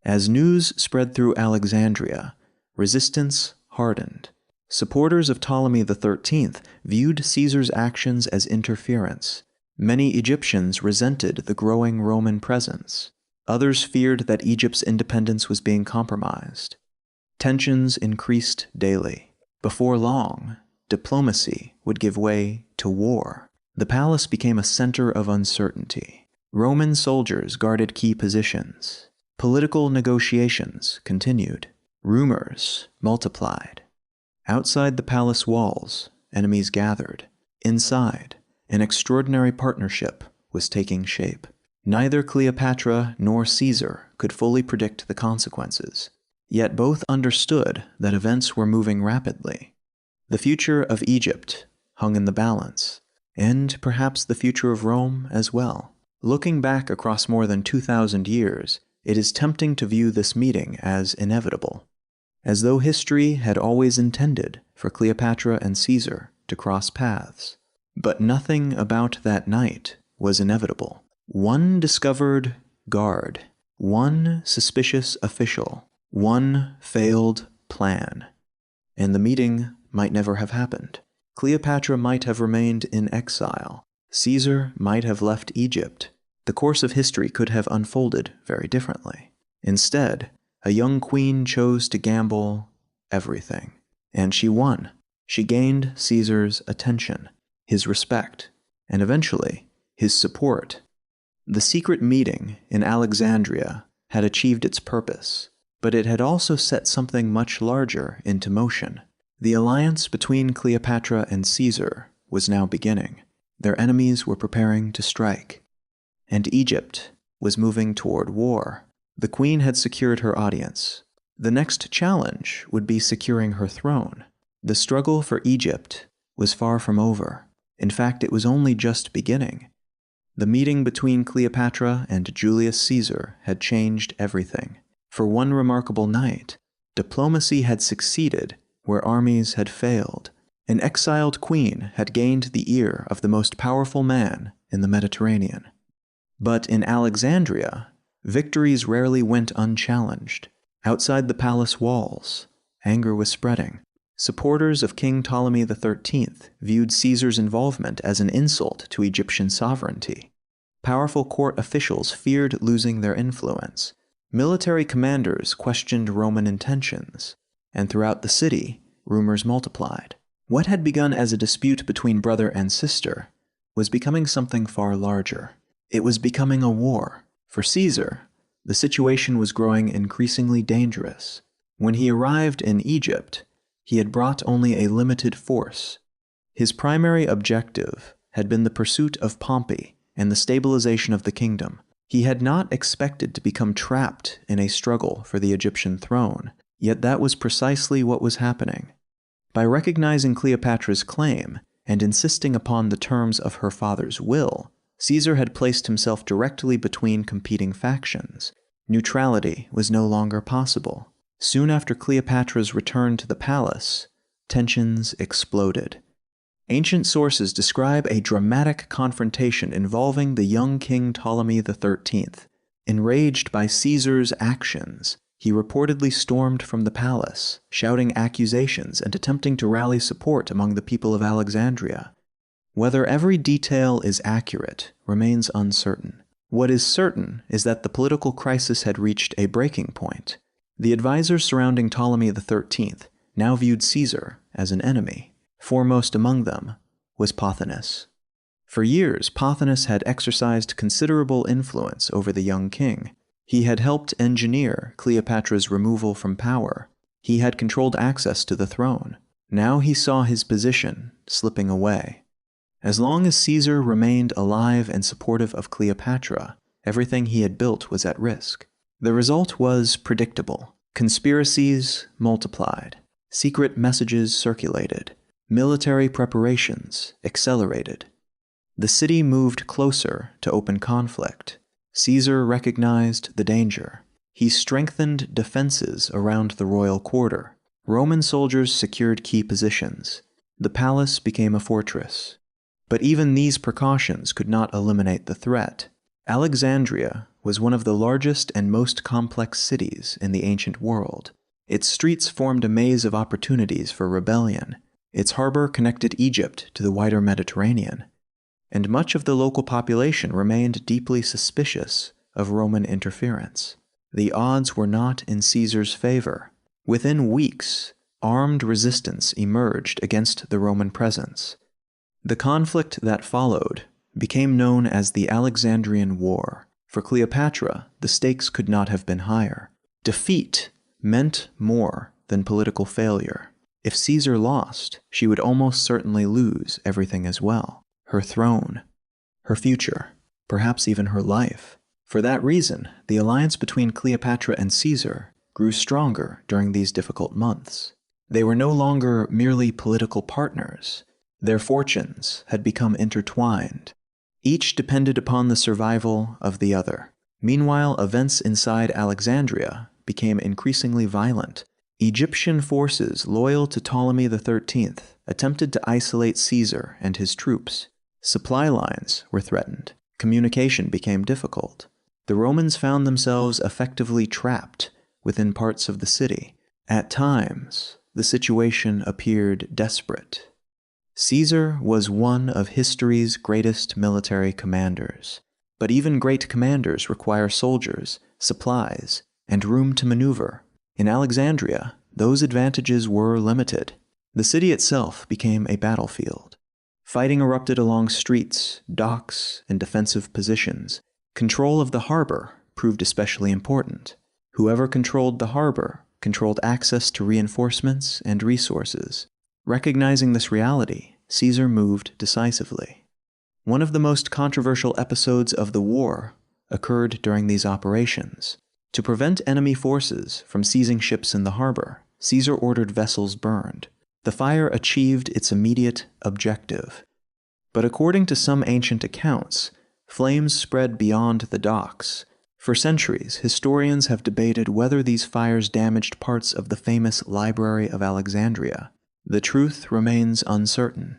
As news spread through Alexandria, resistance hardened. Supporters of Ptolemy XIII viewed Caesar's actions as interference. Many Egyptians resented the growing Roman presence. Others feared that Egypt's independence was being compromised. Tensions increased daily. Before long, diplomacy would give way to war. The palace became a center of uncertainty. Roman soldiers guarded key positions. Political negotiations continued. Rumors multiplied. Outside the palace walls, enemies gathered. Inside, an extraordinary partnership was taking shape. Neither Cleopatra nor Caesar could fully predict the consequences, yet both understood that events were moving rapidly. The future of Egypt hung in the balance, and perhaps the future of Rome as well. Looking back across more than 2,000 years, it is tempting to view this meeting as inevitable, as though history had always intended for Cleopatra and Caesar to cross paths. But nothing about that night was inevitable. One discovered guard, one suspicious official, one failed plan, and the meeting might never have happened. Cleopatra might have remained in exile. Caesar might have left Egypt. The course of history could have unfolded very differently. Instead, a young queen chose to gamble everything, and she won. She gained Caesar's attention, his respect, and eventually his support. The secret meeting in Alexandria had achieved its purpose, but it had also set something much larger into motion. The alliance between Cleopatra and Caesar was now beginning. Their enemies were preparing to strike, and Egypt was moving toward war. The queen had secured her audience. The next challenge would be securing her throne. The struggle for Egypt was far from over. In fact, it was only just beginning. The meeting between Cleopatra and Julius Caesar had changed everything. For one remarkable night, diplomacy had succeeded where armies had failed. An exiled queen had gained the ear of the most powerful man in the Mediterranean. But in Alexandria, victories rarely went unchallenged. Outside the palace walls, anger was spreading. Supporters of King Ptolemy XIII viewed Caesar's involvement as an insult to Egyptian sovereignty. Powerful court officials feared losing their influence. Military commanders questioned Roman intentions, and throughout the city, rumors multiplied. What had begun as a dispute between brother and sister was becoming something far larger. It was becoming a war. For Caesar, the situation was growing increasingly dangerous. When he arrived in Egypt, he had brought only a limited force. His primary objective had been the pursuit of Pompey and the stabilization of the kingdom. He had not expected to become trapped in a struggle for the Egyptian throne, yet that was precisely what was happening. By recognizing Cleopatra's claim and insisting upon the terms of her father's will, Caesar had placed himself directly between competing factions. Neutrality was no longer possible. Soon after Cleopatra's return to the palace, tensions exploded. Ancient sources describe a dramatic confrontation involving the young King Ptolemy XIII. Enraged by Caesar's actions, he reportedly stormed from the palace, shouting accusations and attempting to rally support among the people of Alexandria. Whether every detail is accurate remains uncertain. What is certain is that the political crisis had reached a breaking point. The advisors surrounding Ptolemy XIII now viewed Caesar as an enemy. Foremost among them was Pothinus. For years, Pothinus had exercised considerable influence over the young king. He had helped engineer Cleopatra's removal from power. He had controlled access to the throne. Now he saw his position slipping away. As long as Caesar remained alive and supportive of Cleopatra, everything he had built was at risk. The result was predictable. Conspiracies multiplied. Secret messages circulated. Military preparations accelerated. The city moved closer to open conflict. Caesar recognized the danger. He strengthened defenses around the royal quarter. Roman soldiers secured key positions. The palace became a fortress. But even these precautions could not eliminate the threat. Alexandria was one of the largest and most complex cities in the ancient world. Its streets formed a maze of opportunities for rebellion. Its harbor connected Egypt to the wider Mediterranean, and much of the local population remained deeply suspicious of Roman interference. The odds were not in Caesar's favor. Within weeks, armed resistance emerged against the Roman presence. The conflict that followed became known as the Alexandrian War. For Cleopatra, the stakes could not have been higher. Defeat meant more than political failure. If Caesar lost, she would almost certainly lose everything as well. Her throne, her future, perhaps even her life. For that reason, the alliance between Cleopatra and Caesar grew stronger during these difficult months. They were no longer merely political partners. Their fortunes had become intertwined. Each depended upon the survival of the other. Meanwhile, events inside Alexandria became increasingly violent. Egyptian forces loyal to Ptolemy XIII attempted to isolate Caesar and his troops. Supply lines were threatened. Communication became difficult. The Romans found themselves effectively trapped within parts of the city. At times, the situation appeared desperate. Caesar was one of history's greatest military commanders. But even great commanders require soldiers, supplies, and room to maneuver. In Alexandria, those advantages were limited. The city itself became a battlefield. Fighting erupted along streets, docks, and defensive positions. Control of the harbor proved especially important. Whoever controlled the harbor controlled access to reinforcements and resources. Recognizing this reality, Caesar moved decisively. One of the most controversial episodes of the war occurred during these operations. To prevent enemy forces from seizing ships in the harbor, Caesar ordered vessels burned. The fire achieved its immediate objective. But according to some ancient accounts, flames spread beyond the docks. For centuries, historians have debated whether these fires damaged parts of the famous Library of Alexandria. The truth remains uncertain.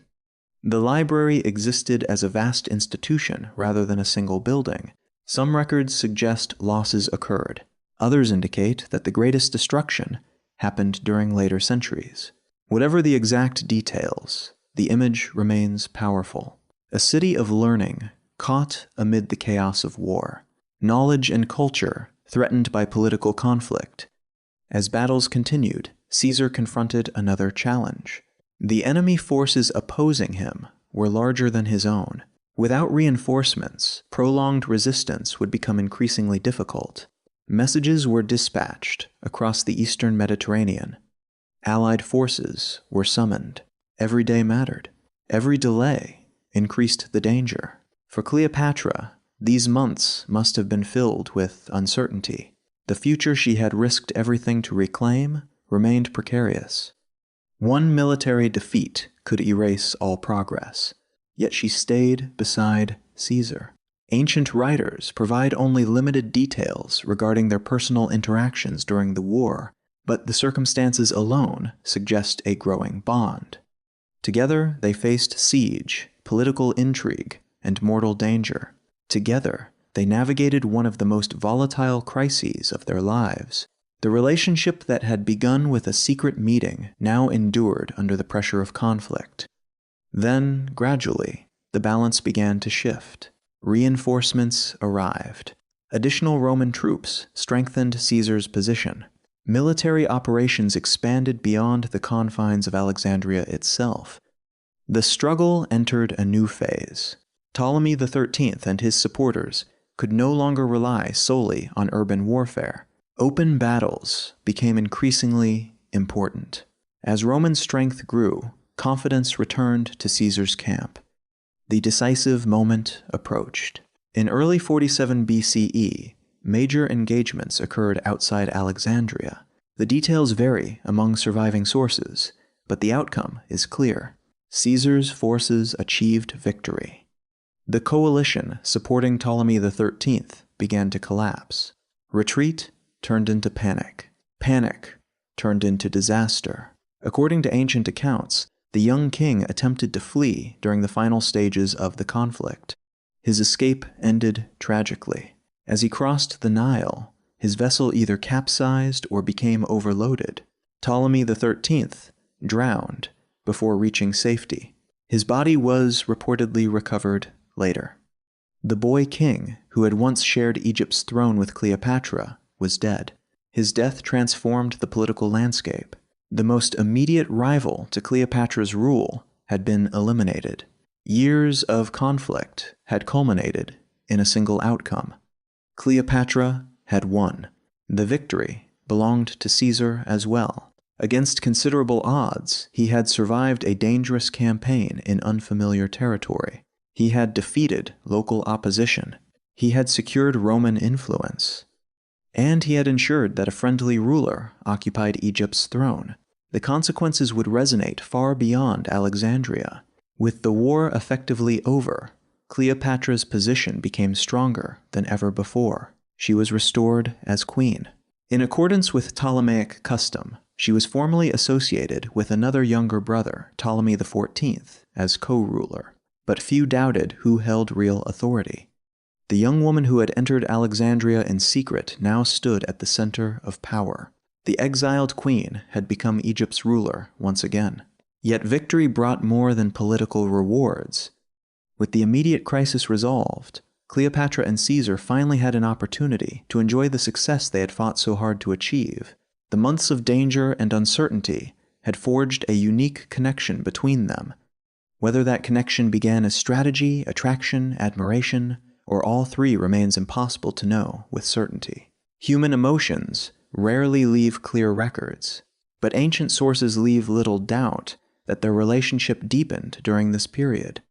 The library existed as a vast institution rather than a single building. Some records suggest losses occurred. Others indicate that the greatest destruction happened during later centuries. Whatever the exact details, the image remains powerful. A city of learning caught amid the chaos of war. Knowledge and culture threatened by political conflict. As battles continued, Caesar confronted another challenge. The enemy forces opposing him were larger than his own. Without reinforcements, prolonged resistance would become increasingly difficult. Messages were dispatched across the eastern Mediterranean. Allied forces were summoned. Every day mattered. Every delay increased the danger. For Cleopatra, these months must have been filled with uncertainty. The future she had risked everything to reclaim remained precarious. One military defeat could erase all progress, yet she stayed beside Caesar. Ancient writers provide only limited details regarding their personal interactions during the war, but the circumstances alone suggest a growing bond. Together, they faced siege, political intrigue, and mortal danger. Together, they navigated one of the most volatile crises of their lives. The relationship that had begun with a secret meeting now endured under the pressure of conflict. Then, gradually, the balance began to shift. Reinforcements arrived. Additional Roman troops strengthened Caesar's position. Military operations expanded beyond the confines of Alexandria itself. The struggle entered a new phase. Ptolemy XIII and his supporters could no longer rely solely on urban warfare. Open battles became increasingly important. As Roman strength grew, confidence returned to Caesar's camp. The decisive moment approached. In early 47 BCE, major engagements occurred outside Alexandria. The details vary among surviving sources, but the outcome is clear. Caesar's forces achieved victory. The coalition supporting Ptolemy XIII began to collapse. Retreat turned into panic. Panic turned into disaster. According to ancient accounts, the young king attempted to flee during the final stages of the conflict. His escape ended tragically. As he crossed the Nile, his vessel either capsized or became overloaded. Ptolemy XIII drowned before reaching safety. His body was reportedly recovered later. The boy king, who had once shared Egypt's throne with Cleopatra, was dead. His death transformed the political landscape. The most immediate rival to Cleopatra's rule had been eliminated. Years of conflict had culminated in a single outcome. Cleopatra had won. The victory belonged to Caesar as well. Against considerable odds, he had survived a dangerous campaign in unfamiliar territory. He had defeated local opposition. He had secured Roman influence. And he had ensured that a friendly ruler occupied Egypt's throne. The consequences would resonate far beyond Alexandria. With the war effectively over, Cleopatra's position became stronger than ever before. She was restored as queen. In accordance with Ptolemaic custom, she was formally associated with another younger brother, Ptolemy XIV, as co-ruler. But few doubted who held real authority. The young woman who had entered Alexandria in secret now stood at the center of power. The exiled queen had become Egypt's ruler once again. Yet victory brought more than political rewards. With the immediate crisis resolved, Cleopatra and Caesar finally had an opportunity to enjoy the success they had fought so hard to achieve. The months of danger and uncertainty had forged a unique connection between them. Whether that connection began as strategy, attraction, admiration, or all three remains impossible to know with certainty. Human emotions rarely leave clear records, but ancient sources leave little doubt that their relationship deepened during this period.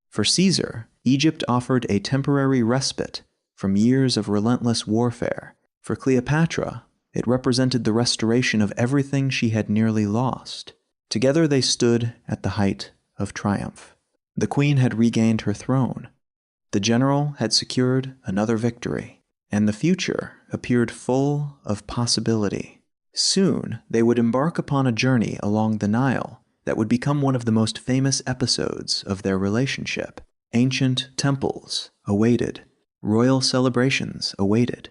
For Caesar, Egypt offered a temporary respite from years of relentless warfare. For Cleopatra, it represented the restoration of everything she had nearly lost. Together they stood at the height of triumph. The queen had regained her throne. The general had secured another victory, and the future appeared full of possibility. Soon they would embark upon a journey along the Nile that would become one of the most famous episodes of their relationship. Ancient temples awaited, royal celebrations awaited,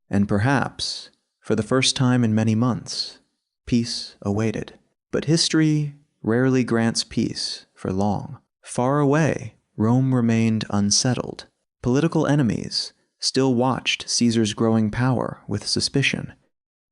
and perhaps, for the first time in many months, peace awaited. But history rarely grants peace for long. Far away, Rome remained unsettled. Political enemies still watched Caesar's growing power with suspicion.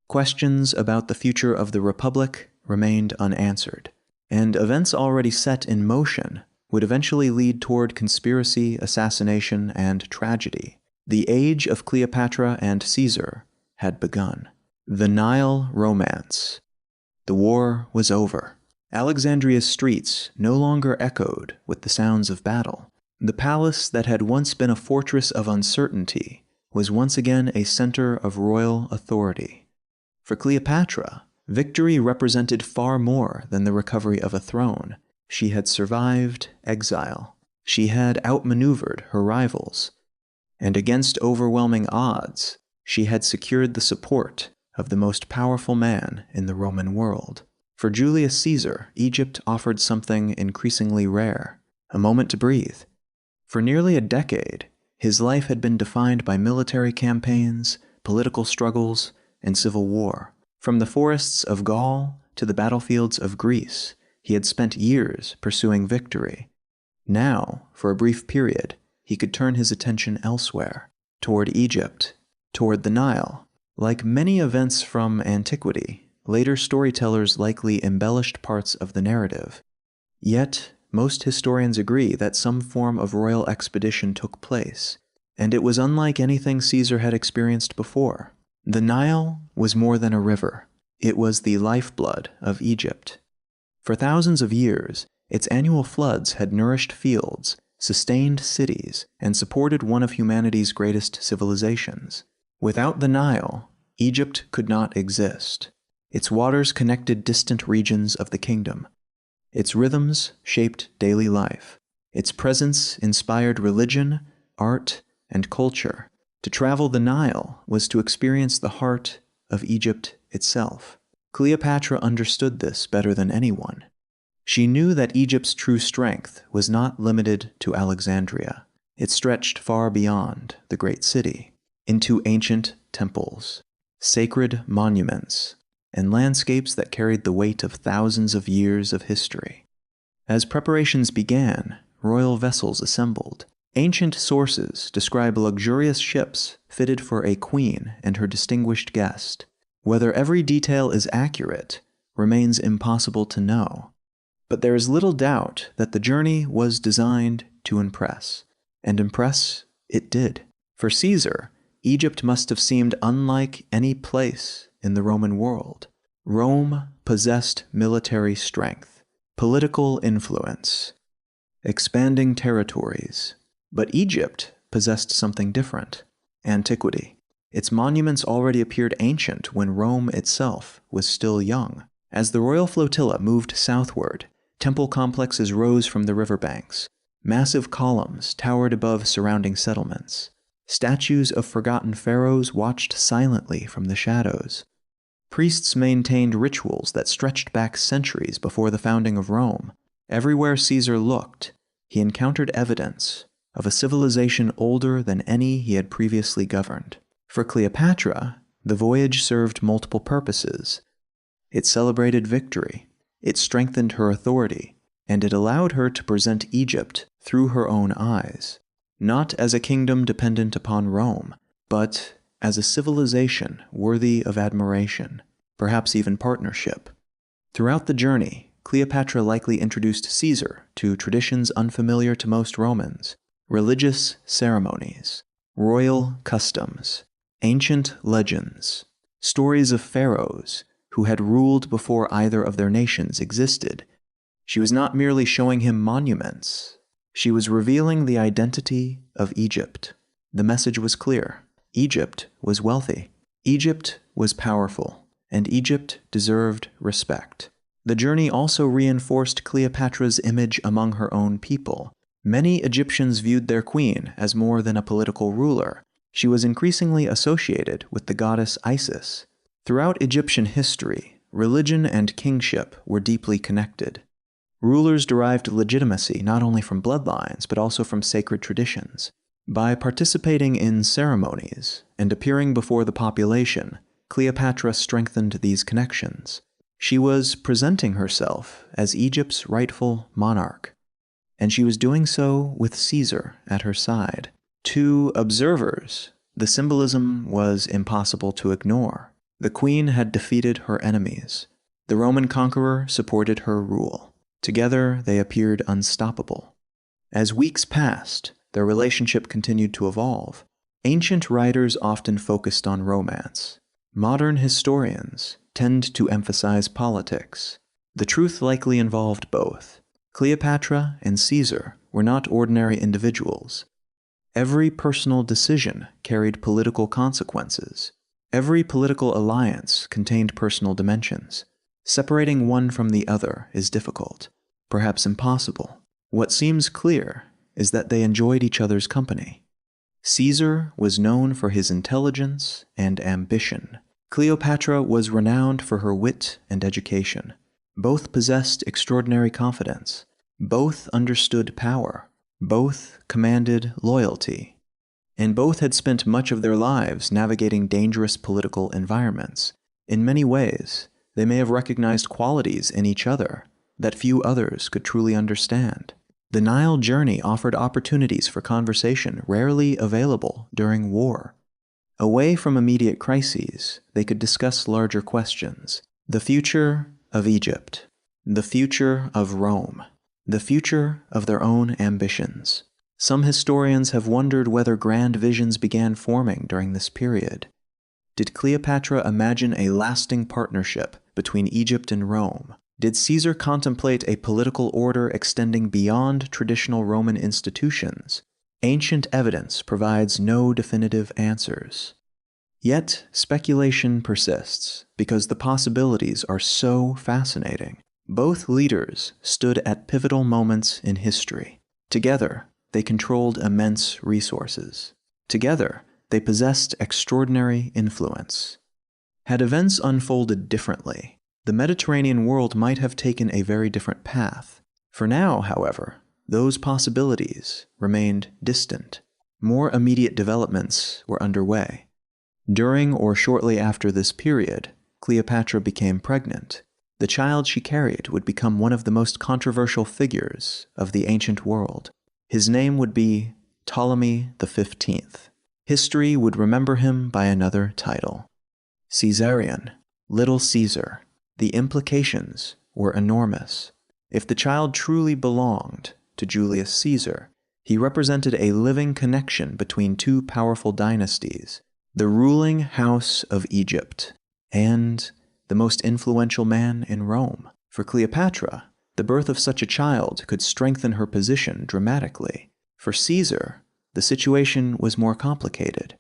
Questions about the future of the Republic remained unanswered, and events already set in motion would eventually lead toward conspiracy, assassination, and tragedy. The age of Cleopatra and Caesar had begun. The Nile Romance. The war was over. Alexandria's streets no longer echoed with the sounds of battle. The palace that had once been a fortress of uncertainty was once again a center of royal authority. For Cleopatra, victory represented far more than the recovery of a throne. She had survived exile. She had outmaneuvered her rivals. And against overwhelming odds, she had secured the support of the most powerful man in the Roman world. For Julius Caesar, Egypt offered something increasingly rare, a moment to breathe. For nearly a decade, his life had been defined by military campaigns, political struggles, and civil war. From the forests of Gaul to the battlefields of Greece, he had spent years pursuing victory. Now, for a brief period, he could turn his attention elsewhere, toward Egypt, toward the Nile. Like many events from antiquity, later storytellers likely embellished parts of the narrative. Yet, most historians agree that some form of royal expedition took place, and it was unlike anything Caesar had experienced before. The Nile was more than a river. It was the lifeblood of Egypt. For thousands of years, its annual floods had nourished fields, sustained cities, and supported one of humanity's greatest civilizations. Without the Nile, Egypt could not exist. Its waters connected distant regions of the kingdom. Its rhythms shaped daily life. Its presence inspired religion, art, and culture. To travel the Nile was to experience the heart of Egypt itself. Cleopatra understood this better than anyone. She knew that Egypt's true strength was not limited to Alexandria. It stretched far beyond the great city, into ancient temples, sacred monuments, and landscapes that carried the weight of thousands of years of history. As preparations began, royal vessels assembled. Ancient sources describe luxurious ships fitted for a queen and her distinguished guest. Whether every detail is accurate remains impossible to know. But there is little doubt that the journey was designed to impress. And impress it did. For Caesar, Egypt must have seemed unlike any place in the Roman world. Rome possessed military strength, political influence, expanding territories. But Egypt possessed something different: antiquity. Its monuments already appeared ancient when Rome itself was still young. As the royal flotilla moved southward, temple complexes rose from the riverbanks. Massive columns towered above surrounding settlements. Statues of forgotten pharaohs watched silently from the shadows. Priests maintained rituals that stretched back centuries before the founding of Rome. Everywhere Caesar looked, he encountered evidence of a civilization older than any he had previously governed. For Cleopatra, the voyage served multiple purposes. It celebrated victory, it strengthened her authority, and it allowed her to present Egypt through her own eyes, not as a kingdom dependent upon Rome, but as a civilization worthy of admiration, perhaps even partnership. Throughout the journey, Cleopatra likely introduced Caesar to traditions unfamiliar to most Romans: religious ceremonies, royal customs, ancient legends, stories of pharaohs who had ruled before either of their nations existed. She was not merely showing him monuments. She was revealing the identity of Egypt. The message was clear. Egypt was wealthy. Egypt was powerful. And Egypt deserved respect. The journey also reinforced Cleopatra's image among her own people. Many Egyptians viewed their queen as more than a political ruler. She was increasingly associated with the goddess Isis. Throughout Egyptian history, religion and kingship were deeply connected. Rulers derived legitimacy not only from bloodlines, but also from sacred traditions. By participating in ceremonies and appearing before the population, Cleopatra strengthened these connections. She was presenting herself as Egypt's rightful monarch, and she was doing so with Caesar at her side. To observers, the symbolism was impossible to ignore. The queen had defeated her enemies. The Roman conqueror supported her rule. Together, they appeared unstoppable. As weeks passed, their relationship continued to evolve. Ancient writers often focused on romance. Modern historians tend to emphasize politics. The truth likely involved both. Cleopatra and Caesar were not ordinary individuals. Every personal decision carried political consequences. Every political alliance contained personal dimensions. Separating one from the other is difficult, perhaps impossible. What seems clear is that they enjoyed each other's company. Caesar was known for his intelligence and ambition. Cleopatra was renowned for her wit and education. Both possessed extraordinary confidence. Both understood power. Both commanded loyalty. And both had spent much of their lives navigating dangerous political environments. In many ways, they may have recognized qualities in each other that few others could truly understand. The Nile journey offered opportunities for conversation rarely available during war. Away from immediate crises, they could discuss larger questions. The future of Egypt. The future of Rome. The future of their own ambitions. Some historians have wondered whether grand visions began forming during this period. Did Cleopatra imagine a lasting partnership between Egypt and Rome? Did Caesar contemplate a political order extending beyond traditional Roman institutions? Ancient evidence provides no definitive answers. Yet, speculation persists because the possibilities are so fascinating. Both leaders stood at pivotal moments in history. Together, they controlled immense resources. Together, they possessed extraordinary influence. Had events unfolded differently, the Mediterranean world might have taken a very different path. For now, however, those possibilities remained distant. More immediate developments were underway. During or shortly after this period, Cleopatra became pregnant. The child she carried would become one of the most controversial figures of the ancient world. His name would be Ptolemy XV. History would remember him by another title, Caesarion, Little Caesar. The implications were enormous. If the child truly belonged to Julius Caesar, he represented a living connection between two powerful dynasties, the ruling house of Egypt and the most influential man in Rome. For Cleopatra, the birth of such a child could strengthen her position dramatically. For Caesar, the situation was more complicated.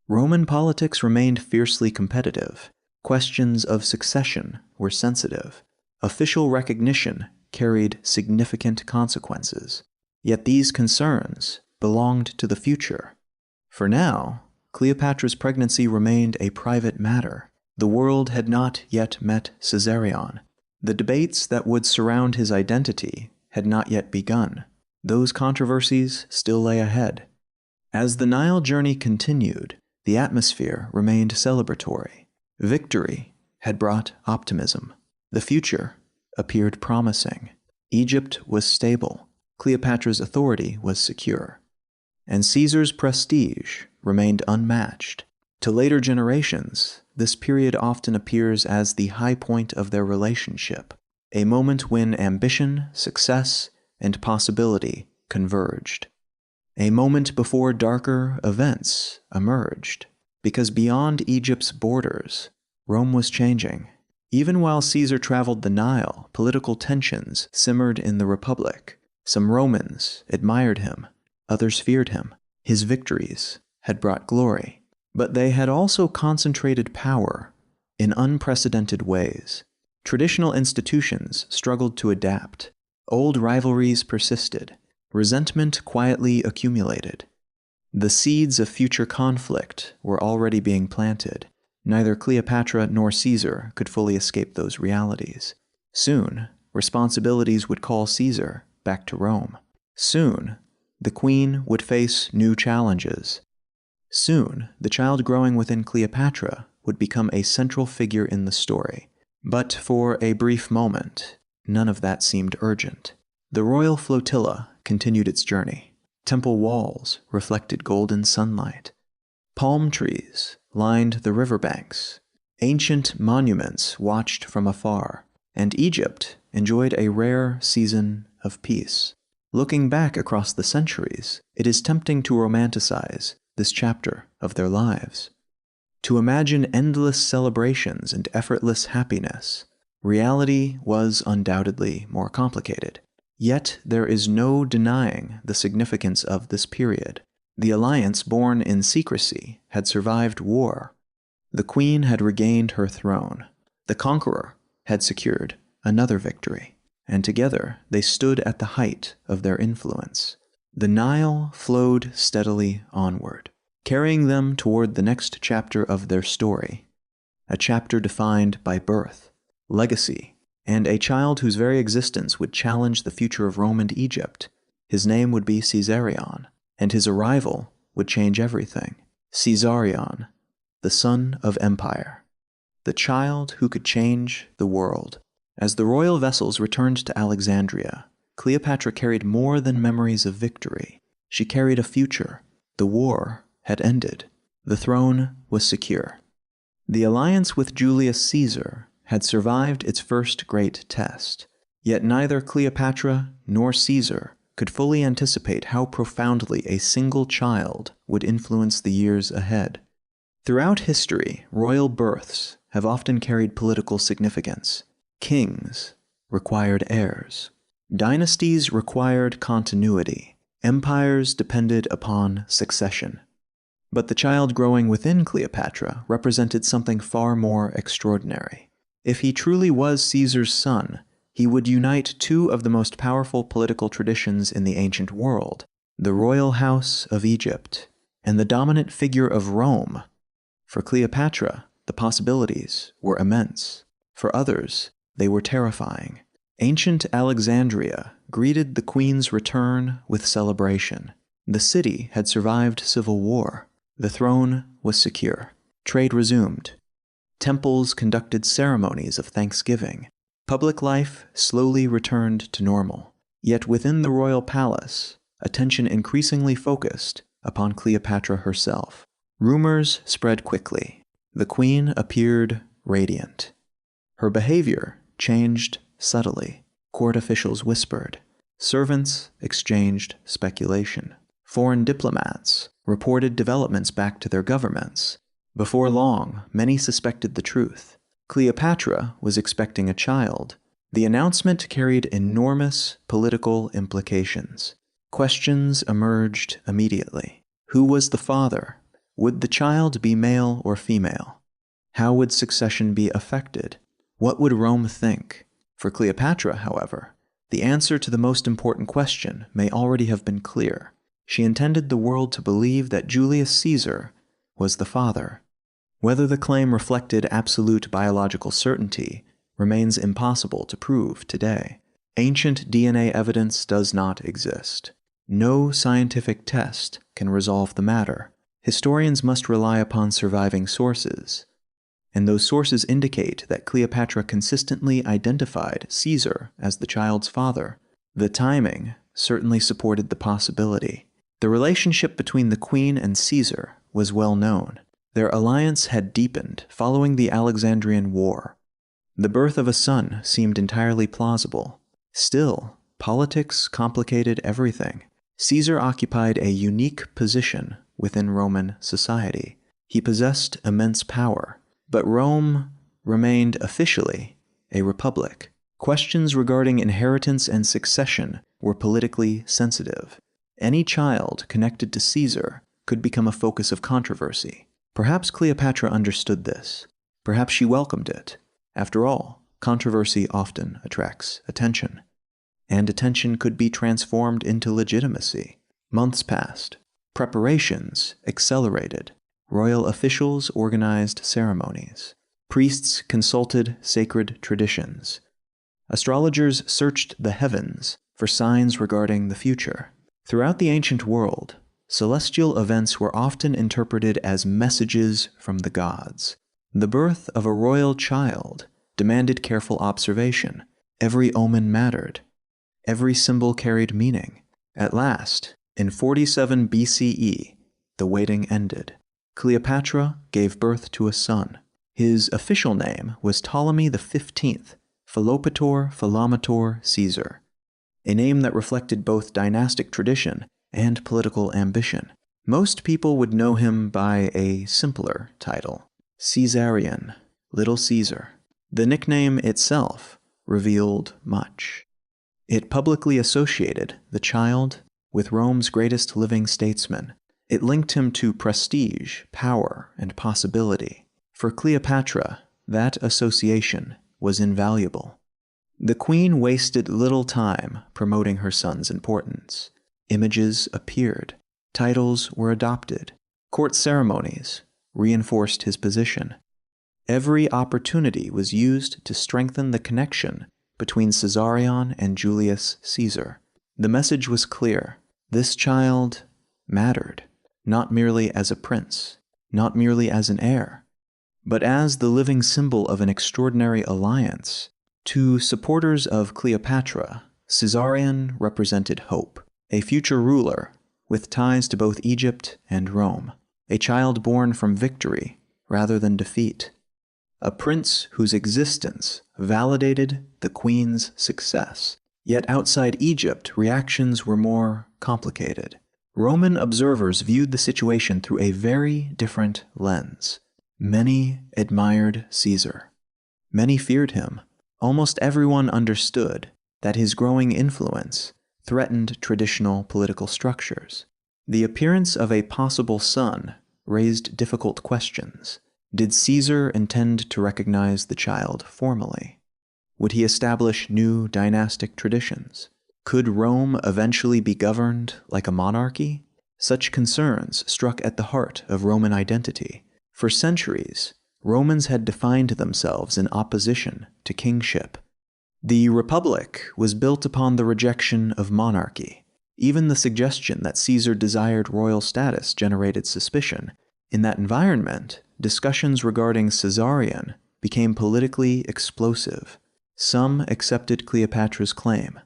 Roman politics remained fiercely competitive. Questions of succession were sensitive. Official recognition carried significant consequences. Yet these concerns belonged to the future. For now, Cleopatra's pregnancy remained a private matter. The world had not yet met Caesarion. The debates that would surround his identity had not yet begun. Those controversies still lay ahead. As the Nile journey continued, the atmosphere remained celebratory. Victory had brought optimism. The future appeared promising. Egypt was stable. Cleopatra's authority was secure. And Caesar's prestige remained unmatched. To later generations, this period often appears as the high point of their relationship, a moment when ambition, success, and possibility converged. A moment before darker events emerged, because beyond Egypt's borders, Rome was changing. Even while Caesar traveled the Nile, political tensions simmered in the Republic. Some Romans admired him, others feared him. His victories had brought glory, but they had also concentrated power in unprecedented ways. Traditional institutions struggled to adapt. Old rivalries persisted. Resentment quietly accumulated. The seeds of future conflict were already being planted. Neither Cleopatra nor Caesar could fully escape those realities. Soon, responsibilities would call Caesar back to Rome. Soon, the queen would face new challenges. Soon, the child growing within Cleopatra would become a central figure in the story. But for a brief moment, none of that seemed urgent. The royal flotilla continued its journey. Temple walls reflected golden sunlight. Palm trees lined the riverbanks. Ancient monuments watched from afar, and Egypt enjoyed a rare season of peace. Looking back across the centuries, it is tempting to romanticize this chapter of their lives. To imagine endless celebrations and effortless happiness, reality was undoubtedly more complicated. Yet there is no denying the significance of this period. The alliance born in secrecy had survived war. The queen had regained her throne. The conqueror had secured another victory. And together they stood at the height of their influence. The Nile flowed steadily onward, carrying them toward the next chapter of their story, a chapter defined by birth, legacy, and a child whose very existence would challenge the future of Rome and Egypt. His name would be Caesarion, and his arrival would change everything. Caesarion, the son of empire, the child who could change the world. As the royal vessels returned to Alexandria, Cleopatra carried more than memories of victory. She carried a future. The war had ended. The throne was secure. The alliance with Julius Caesar had survived its first great test, yet neither Cleopatra nor Caesar could fully anticipate how profoundly a single child would influence the years ahead. Throughout history, royal births have often carried political significance. Kings required heirs. Dynasties required continuity. Empires depended upon succession. But the child growing within Cleopatra represented something far more extraordinary. If he truly was Caesar's son, he would unite two of the most powerful political traditions in the ancient world, the royal house of Egypt and the dominant figure of Rome. For Cleopatra, the possibilities were immense. For others, they were terrifying. Ancient Alexandria greeted the queen's return with celebration. The city had survived civil war. The throne was secure. Trade resumed. Temples conducted ceremonies of thanksgiving. Public life slowly returned to normal. Yet within the royal palace, attention increasingly focused upon Cleopatra herself. Rumors spread quickly. The queen appeared radiant. Her behavior changed subtly. Court officials whispered. Servants exchanged speculation. Foreign diplomats reported developments back to their governments. Before long, many suspected the truth. Cleopatra was expecting a child. The announcement carried enormous political implications. Questions emerged immediately. Who was the father? Would the child be male or female? How would succession be affected? What would Rome think? For Cleopatra, however, the answer to the most important question may already have been clear. She intended the world to believe that Julius Caesar was the father. Whether the claim reflected absolute biological certainty remains impossible to prove today. Ancient DNA evidence does not exist. No scientific test can resolve the matter. Historians must rely upon surviving sources, and those sources indicate that Cleopatra consistently identified Caesar as the child's father. The timing certainly supported the possibility. The relationship between the queen and Caesar was well known. Their alliance had deepened following the Alexandrian War. The birth of a son seemed entirely plausible. Still, politics complicated everything. Caesar occupied a unique position within Roman society. He possessed immense power, but Rome remained officially a republic. Questions regarding inheritance and succession were politically sensitive. Any child connected to Caesar could become a focus of controversy. Perhaps Cleopatra understood this. Perhaps she welcomed it. After all, controversy often attracts attention. And attention could be transformed into legitimacy. Months passed. Preparations accelerated. Royal officials organized ceremonies. Priests consulted sacred traditions. Astrologers searched the heavens for signs regarding the future. Throughout the ancient world, celestial events were often interpreted as messages from the gods. The birth of a royal child demanded careful observation. Every omen mattered. Every symbol carried meaning. At last, in 47 BCE, the waiting ended. Cleopatra gave birth to a son. His official name was Ptolemy XV, Philopator Caesar, a name that reflected both dynastic tradition and political ambition. Most people would know him by a simpler title, Caesarion, Little Caesar. The nickname itself revealed much. It publicly associated the child with Rome's greatest living statesman. It linked him to prestige, power, and possibility. For Cleopatra, that association was invaluable. The queen wasted little time promoting her son's importance. Images appeared. Titles were adopted. Court ceremonies reinforced his position. Every opportunity was used to strengthen the connection between Caesarion and Julius Caesar. The message was clear. This child mattered, not merely as a prince, not merely as an heir, but as the living symbol of an extraordinary alliance. To supporters of Cleopatra, Caesarion represented hope, a future ruler with ties to both Egypt and Rome, a child born from victory rather than defeat, a prince whose existence validated the queen's success. Yet outside Egypt, reactions were more complicated. Roman observers viewed the situation through a very different lens. Many admired Caesar. Many feared him. Almost everyone understood that his growing influence threatened traditional political structures. The appearance of a possible son raised difficult questions. Did Caesar intend to recognize the child formally? Would he establish new dynastic traditions? Could Rome eventually be governed like a monarchy? Such concerns struck at the heart of Roman identity. For centuries, Romans had defined themselves in opposition to kingship. The Republic was built upon the rejection of monarchy. Even the suggestion that Caesar desired royal status generated suspicion. In that environment, discussions regarding Caesarion became politically explosive. Some accepted Cleopatra's claim.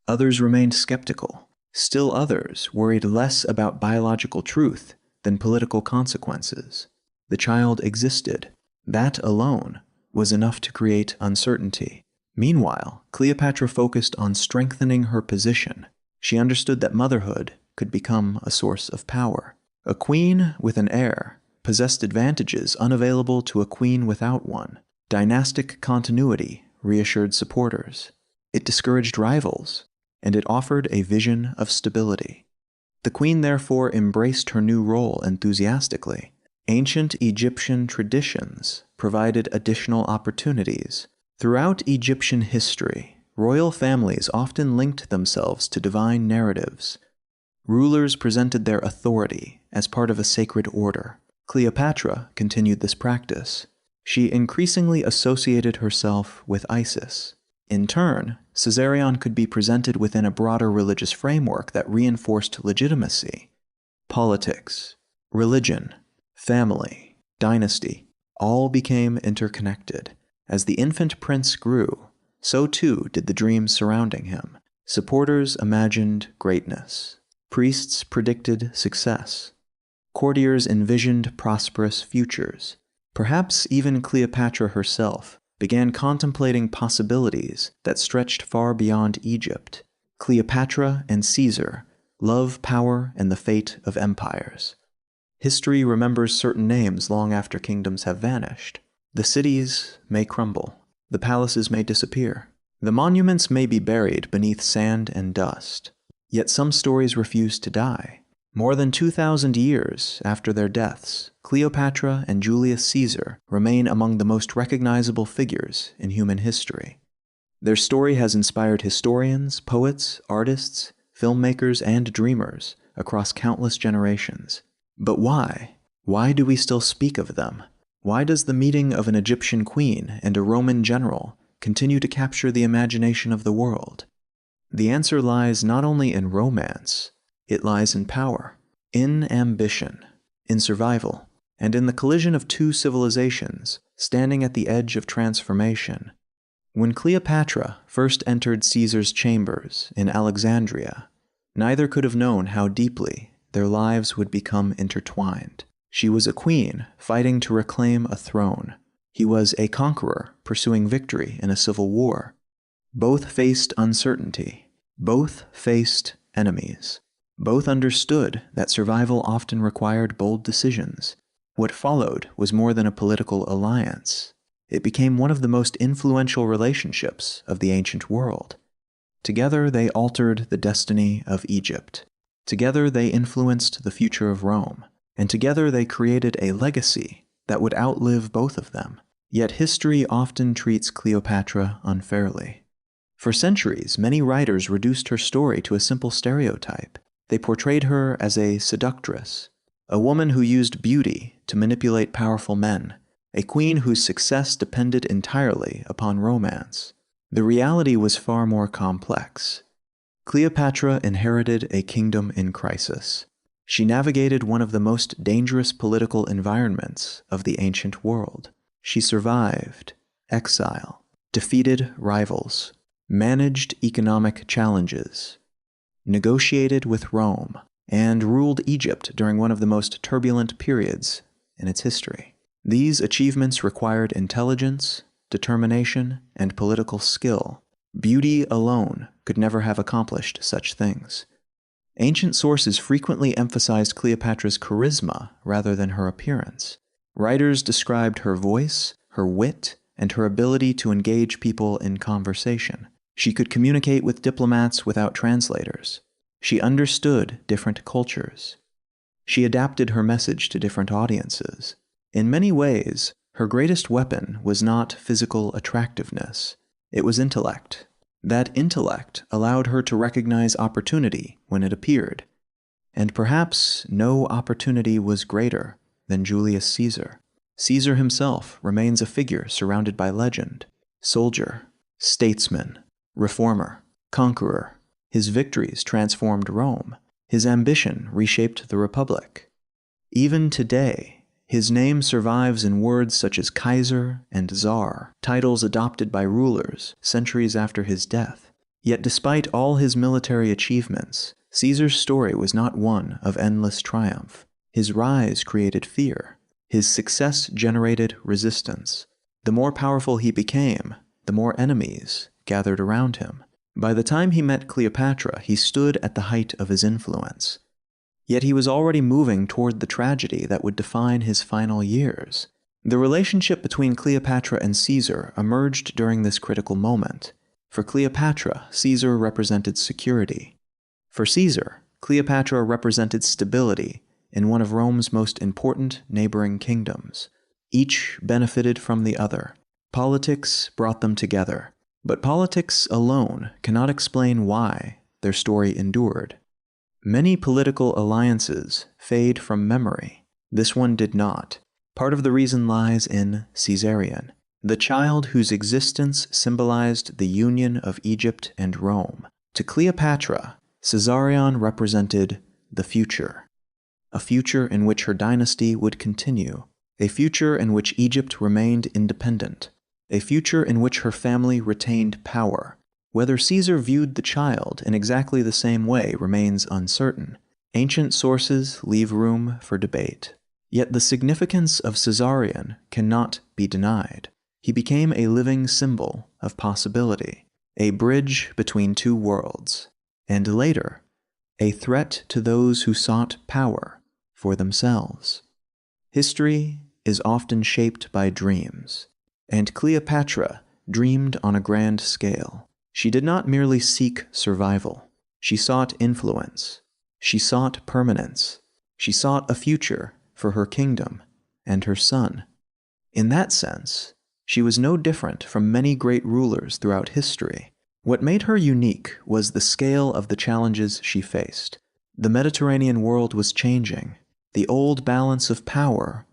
Others remained skeptical. Still others worried less about biological truth than political consequences. The child existed. That alone was enough to create uncertainty. Meanwhile, Cleopatra focused on strengthening her position. She understood that motherhood could become a source of power. A queen with an heir possessed advantages unavailable to a queen without one. Dynastic continuity reassured supporters. It discouraged rivals, and it offered a vision of stability. The queen therefore embraced her new role enthusiastically. Ancient Egyptian traditions provided additional opportunities. Throughout Egyptian history, royal families often linked themselves to divine narratives. Rulers presented their authority as part of a sacred order. Cleopatra continued this practice. She increasingly associated herself with Isis. In turn, Caesarion could be presented within a broader religious framework that reinforced legitimacy. Politics, religion, family, dynasty, all became interconnected. As the infant prince grew, so too did the dreams surrounding him. Supporters imagined greatness. Priests predicted success. Courtiers envisioned prosperous futures. Perhaps even Cleopatra herself began contemplating possibilities that stretched far beyond Egypt. Cleopatra and Caesar, love, power, and the fate of empires. History remembers certain names long after kingdoms have vanished. The cities may crumble. The palaces may disappear. The monuments may be buried beneath sand and dust. Yet some stories refuse to die. More than 2,000 years after their deaths, Cleopatra and Julius Caesar remain among the most recognizable figures in human history. Their story has inspired historians, poets, artists, filmmakers, and dreamers across countless generations. But why? Why do we still speak of them? Why does the meeting of an Egyptian queen and a Roman general continue to capture the imagination of the world? The answer lies not only in romance, it lies in power, in ambition, in survival, and in the collision of two civilizations standing at the edge of transformation. When Cleopatra first entered Caesar's chambers in Alexandria, neither could have known how deeply their lives would become intertwined. She was a queen fighting to reclaim a throne. He was a conqueror pursuing victory in a civil war. Both faced uncertainty. Both faced enemies. Both understood that survival often required bold decisions. What followed was more than a political alliance. It became one of the most influential relationships of the ancient world. Together they altered the destiny of Egypt. Together they influenced the future of Rome. And together they created a legacy that would outlive both of them. Yet history often treats Cleopatra unfairly. For centuries, many writers reduced her story to a simple stereotype. They portrayed her as a seductress, a woman who used beauty to manipulate powerful men, a queen whose success depended entirely upon romance. The reality was far more complex. Cleopatra inherited a kingdom in crisis. She navigated one of the most dangerous political environments of the ancient world. She survived exile, defeated rivals, managed economic challenges, negotiated with Rome, and ruled Egypt during one of the most turbulent periods in its history. These achievements required intelligence, determination, and political skill. Beauty alone could never have accomplished such things. Ancient sources frequently emphasized Cleopatra's charisma rather than her appearance. Writers described her voice, her wit, and her ability to engage people in conversation. She could communicate with diplomats without translators. She understood different cultures. She adapted her message to different audiences. In many ways, her greatest weapon was not physical attractiveness. It was intellect. That intellect allowed her to recognize opportunity when it appeared. And perhaps no opportunity was greater than Julius Caesar. Caesar himself remains a figure surrounded by legend. Soldier, statesman, reformer, conqueror. His victories transformed Rome. His ambition reshaped the Republic. Even today, his name survives in words such as Kaiser and Tsar, titles adopted by rulers centuries after his death. Yet despite all his military achievements, Caesar's story was not one of endless triumph. His rise created fear. His success generated resistance. The more powerful he became, the more enemies gathered around him. By the time he met Cleopatra, he stood at the height of his influence. Yet he was already moving toward the tragedy that would define his final years. The relationship between Cleopatra and Caesar emerged during this critical moment. For Cleopatra, Caesar represented security. For Caesar, Cleopatra represented stability in one of Rome's most important neighboring kingdoms. Each benefited from the other. Politics brought them together. But politics alone cannot explain why their story endured. Many political alliances fade from memory. This one did not. Part of the reason lies in Caesarion, the child whose existence symbolized the union of Egypt and Rome. To Cleopatra, Caesarion represented the future. A future in which her dynasty would continue. A future in which Egypt remained independent. A future in which her family retained power. Whether Caesar viewed the child in exactly the same way remains uncertain. Ancient sources leave room for debate. Yet the significance of Caesarion cannot be denied. He became a living symbol of possibility, a bridge between two worlds, and later, a threat to those who sought power for themselves. History is often shaped by dreams, and Cleopatra dreamed on a grand scale. She did not merely seek survival. She sought influence. She sought permanence. She sought a future for her kingdom and her son. In that sense, she was no different from many great rulers throughout history. What made her unique was the scale of the challenges she faced. The Mediterranean world was changing. The old balance of power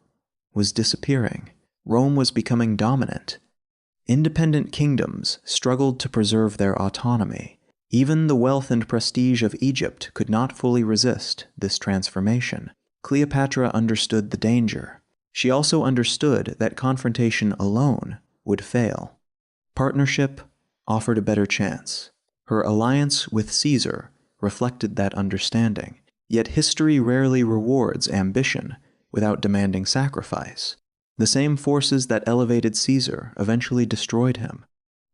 was disappearing. Rome was becoming dominant. Independent kingdoms struggled to preserve their autonomy. Even the wealth and prestige of Egypt could not fully resist this transformation. Cleopatra understood the danger. She also understood that confrontation alone would fail. Partnership offered a better chance. Her alliance with Caesar reflected that understanding. Yet history rarely rewards ambition without demanding sacrifice. The same forces that elevated Caesar eventually destroyed him.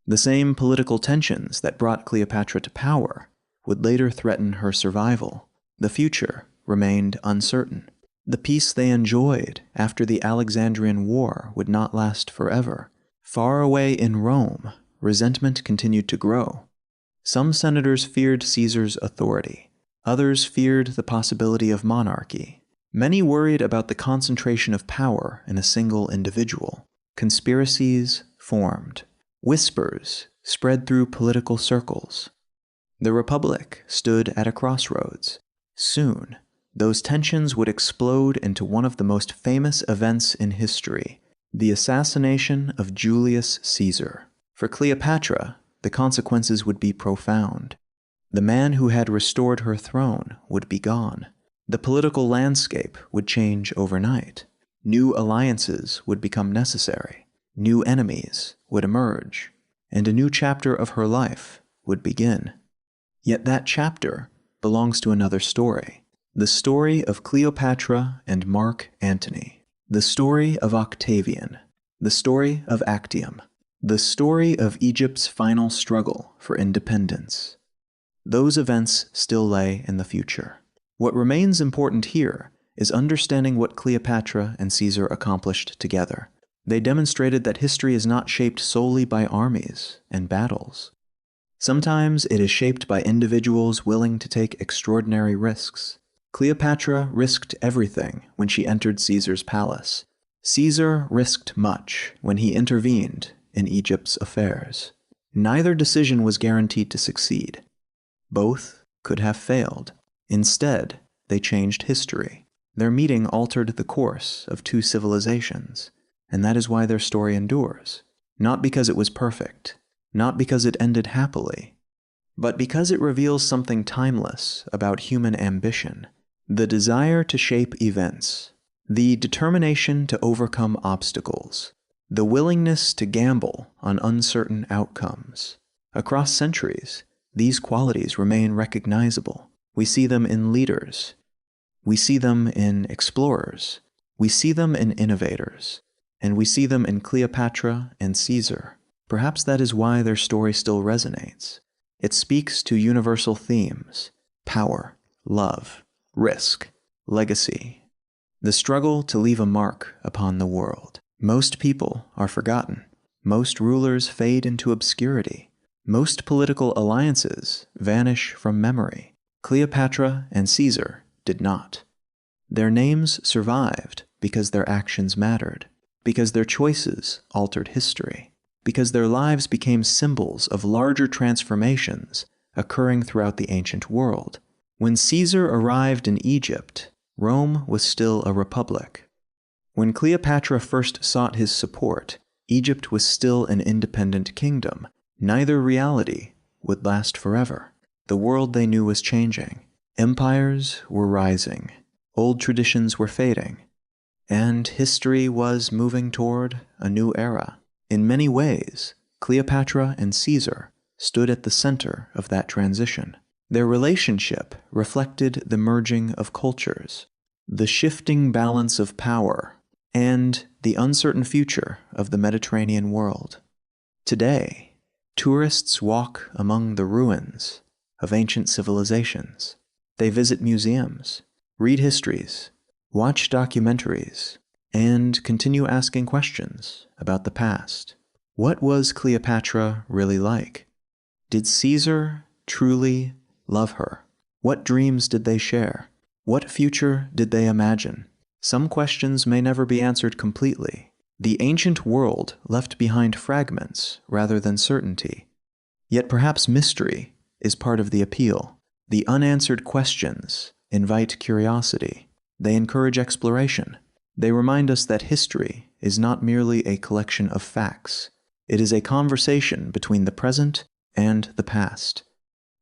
The same political tensions that brought Cleopatra to power would later threaten her survival. The future remained uncertain. The peace they enjoyed after the Alexandrian War would not last forever. Far away in Rome, resentment continued to grow. Some senators feared Caesar's authority. Others feared the possibility of monarchy. Many worried about the concentration of power in a single individual. Conspiracies formed. Whispers spread through political circles. The Republic stood at a crossroads. Soon, those tensions would explode into one of the most famous events in history, the assassination of Julius Caesar. For Cleopatra, the consequences would be profound. The man who had restored her throne would be gone. The political landscape would change overnight. New alliances would become necessary. New enemies would emerge, and a new chapter of her life would begin. Yet that chapter belongs to another story. The story of Cleopatra and Mark Antony. The story of Octavian. The story of Actium. The story of Egypt's final struggle for independence. Those events still lay in the future. What remains important here is understanding what Cleopatra and Caesar accomplished together. They demonstrated that history is not shaped solely by armies and battles. Sometimes it is shaped by individuals willing to take extraordinary risks. Cleopatra risked everything when she entered Caesar's palace. Caesar risked much when he intervened in Egypt's affairs. Neither decision was guaranteed to succeed. Both could have failed. Instead, they changed history. Their meeting altered the course of two civilizations. and that is why their story endures. Not because it was perfect, not because it ended happily, but because it reveals something timeless about human ambition, the desire to shape events, the determination to overcome obstacles, the willingness to gamble on uncertain outcomes. Across centuries, these qualities remain recognizable. We see them in leaders. We see them in explorers. We see them in innovators. And we see them in Cleopatra and Caesar. Perhaps that is why their story still resonates. It speaks to universal themes: power, love, risk, legacy, the struggle to leave a mark upon the world. Most people are forgotten. Most rulers fade into obscurity. Most political alliances vanish from memory. Cleopatra and Caesar did not. Their names survived because their actions mattered, because their choices altered history, because their lives became symbols of larger transformations occurring throughout the ancient world. When Caesar arrived in Egypt, Rome was still a republic. When Cleopatra first sought his support, Egypt was still an independent kingdom. Neither reality would last forever. The world they knew was changing. Empires were rising. Old traditions were fading. And history was moving toward a new era. In many ways, Cleopatra and Caesar stood at the center of that transition. Their relationship reflected the merging of cultures, the shifting balance of power, and the uncertain future of the Mediterranean world. Today, tourists walk among the ruins of ancient civilizations. They visit museums, read histories, watch documentaries, and continue asking questions about the past. What was Cleopatra really like? Did Caesar truly love her? What dreams did they share? What future did they imagine? Some questions may never be answered completely. The ancient world left behind fragments rather than certainty. Yet perhaps mystery is part of the appeal. The unanswered questions invite curiosity. They encourage exploration. They remind us that history is not merely a collection of facts. It is a conversation between the present and the past.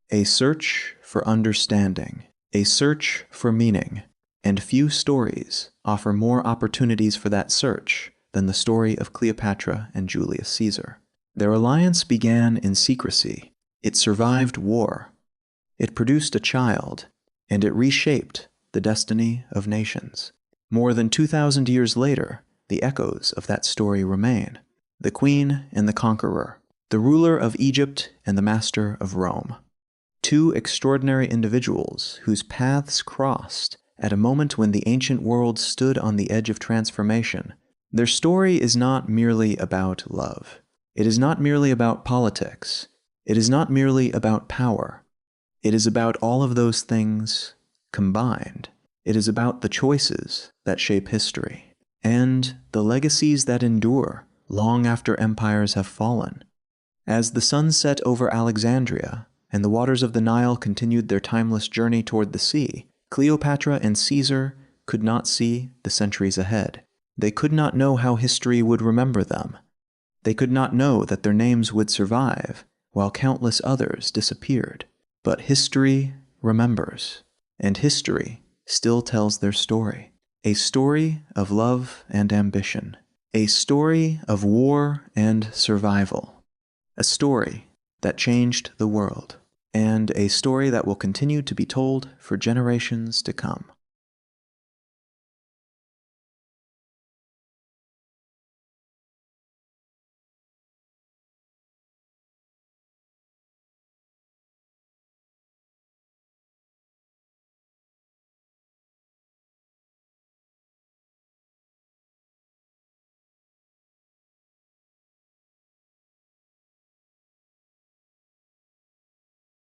A search for understanding. A search for meaning. And few stories offer more opportunities for that search than the story of Cleopatra and Julius Caesar. Their alliance began in secrecy. It survived war. It produced a child, and it reshaped the destiny of nations. More than 2,000 years later, the echoes of that story remain. The queen and the conqueror, the ruler of Egypt and the master of Rome. Two extraordinary individuals whose paths crossed at a moment when the ancient world stood on the edge of transformation. Their story is not merely about love. It is not merely about politics. It is not merely about power. It is about all of those things combined. It is about the choices that shape history and the legacies that endure long after empires have fallen. As the sun set over Alexandria and the waters of the Nile continued their timeless journey toward the sea, Cleopatra and Caesar could not see the centuries ahead. They could not know how history would remember them. They could not know that their names would survive while countless others disappeared. But history remembers, and history still tells their story. A story of love and ambition. A story of war and survival. A story that changed the world. And a story that will continue to be told for generations to come.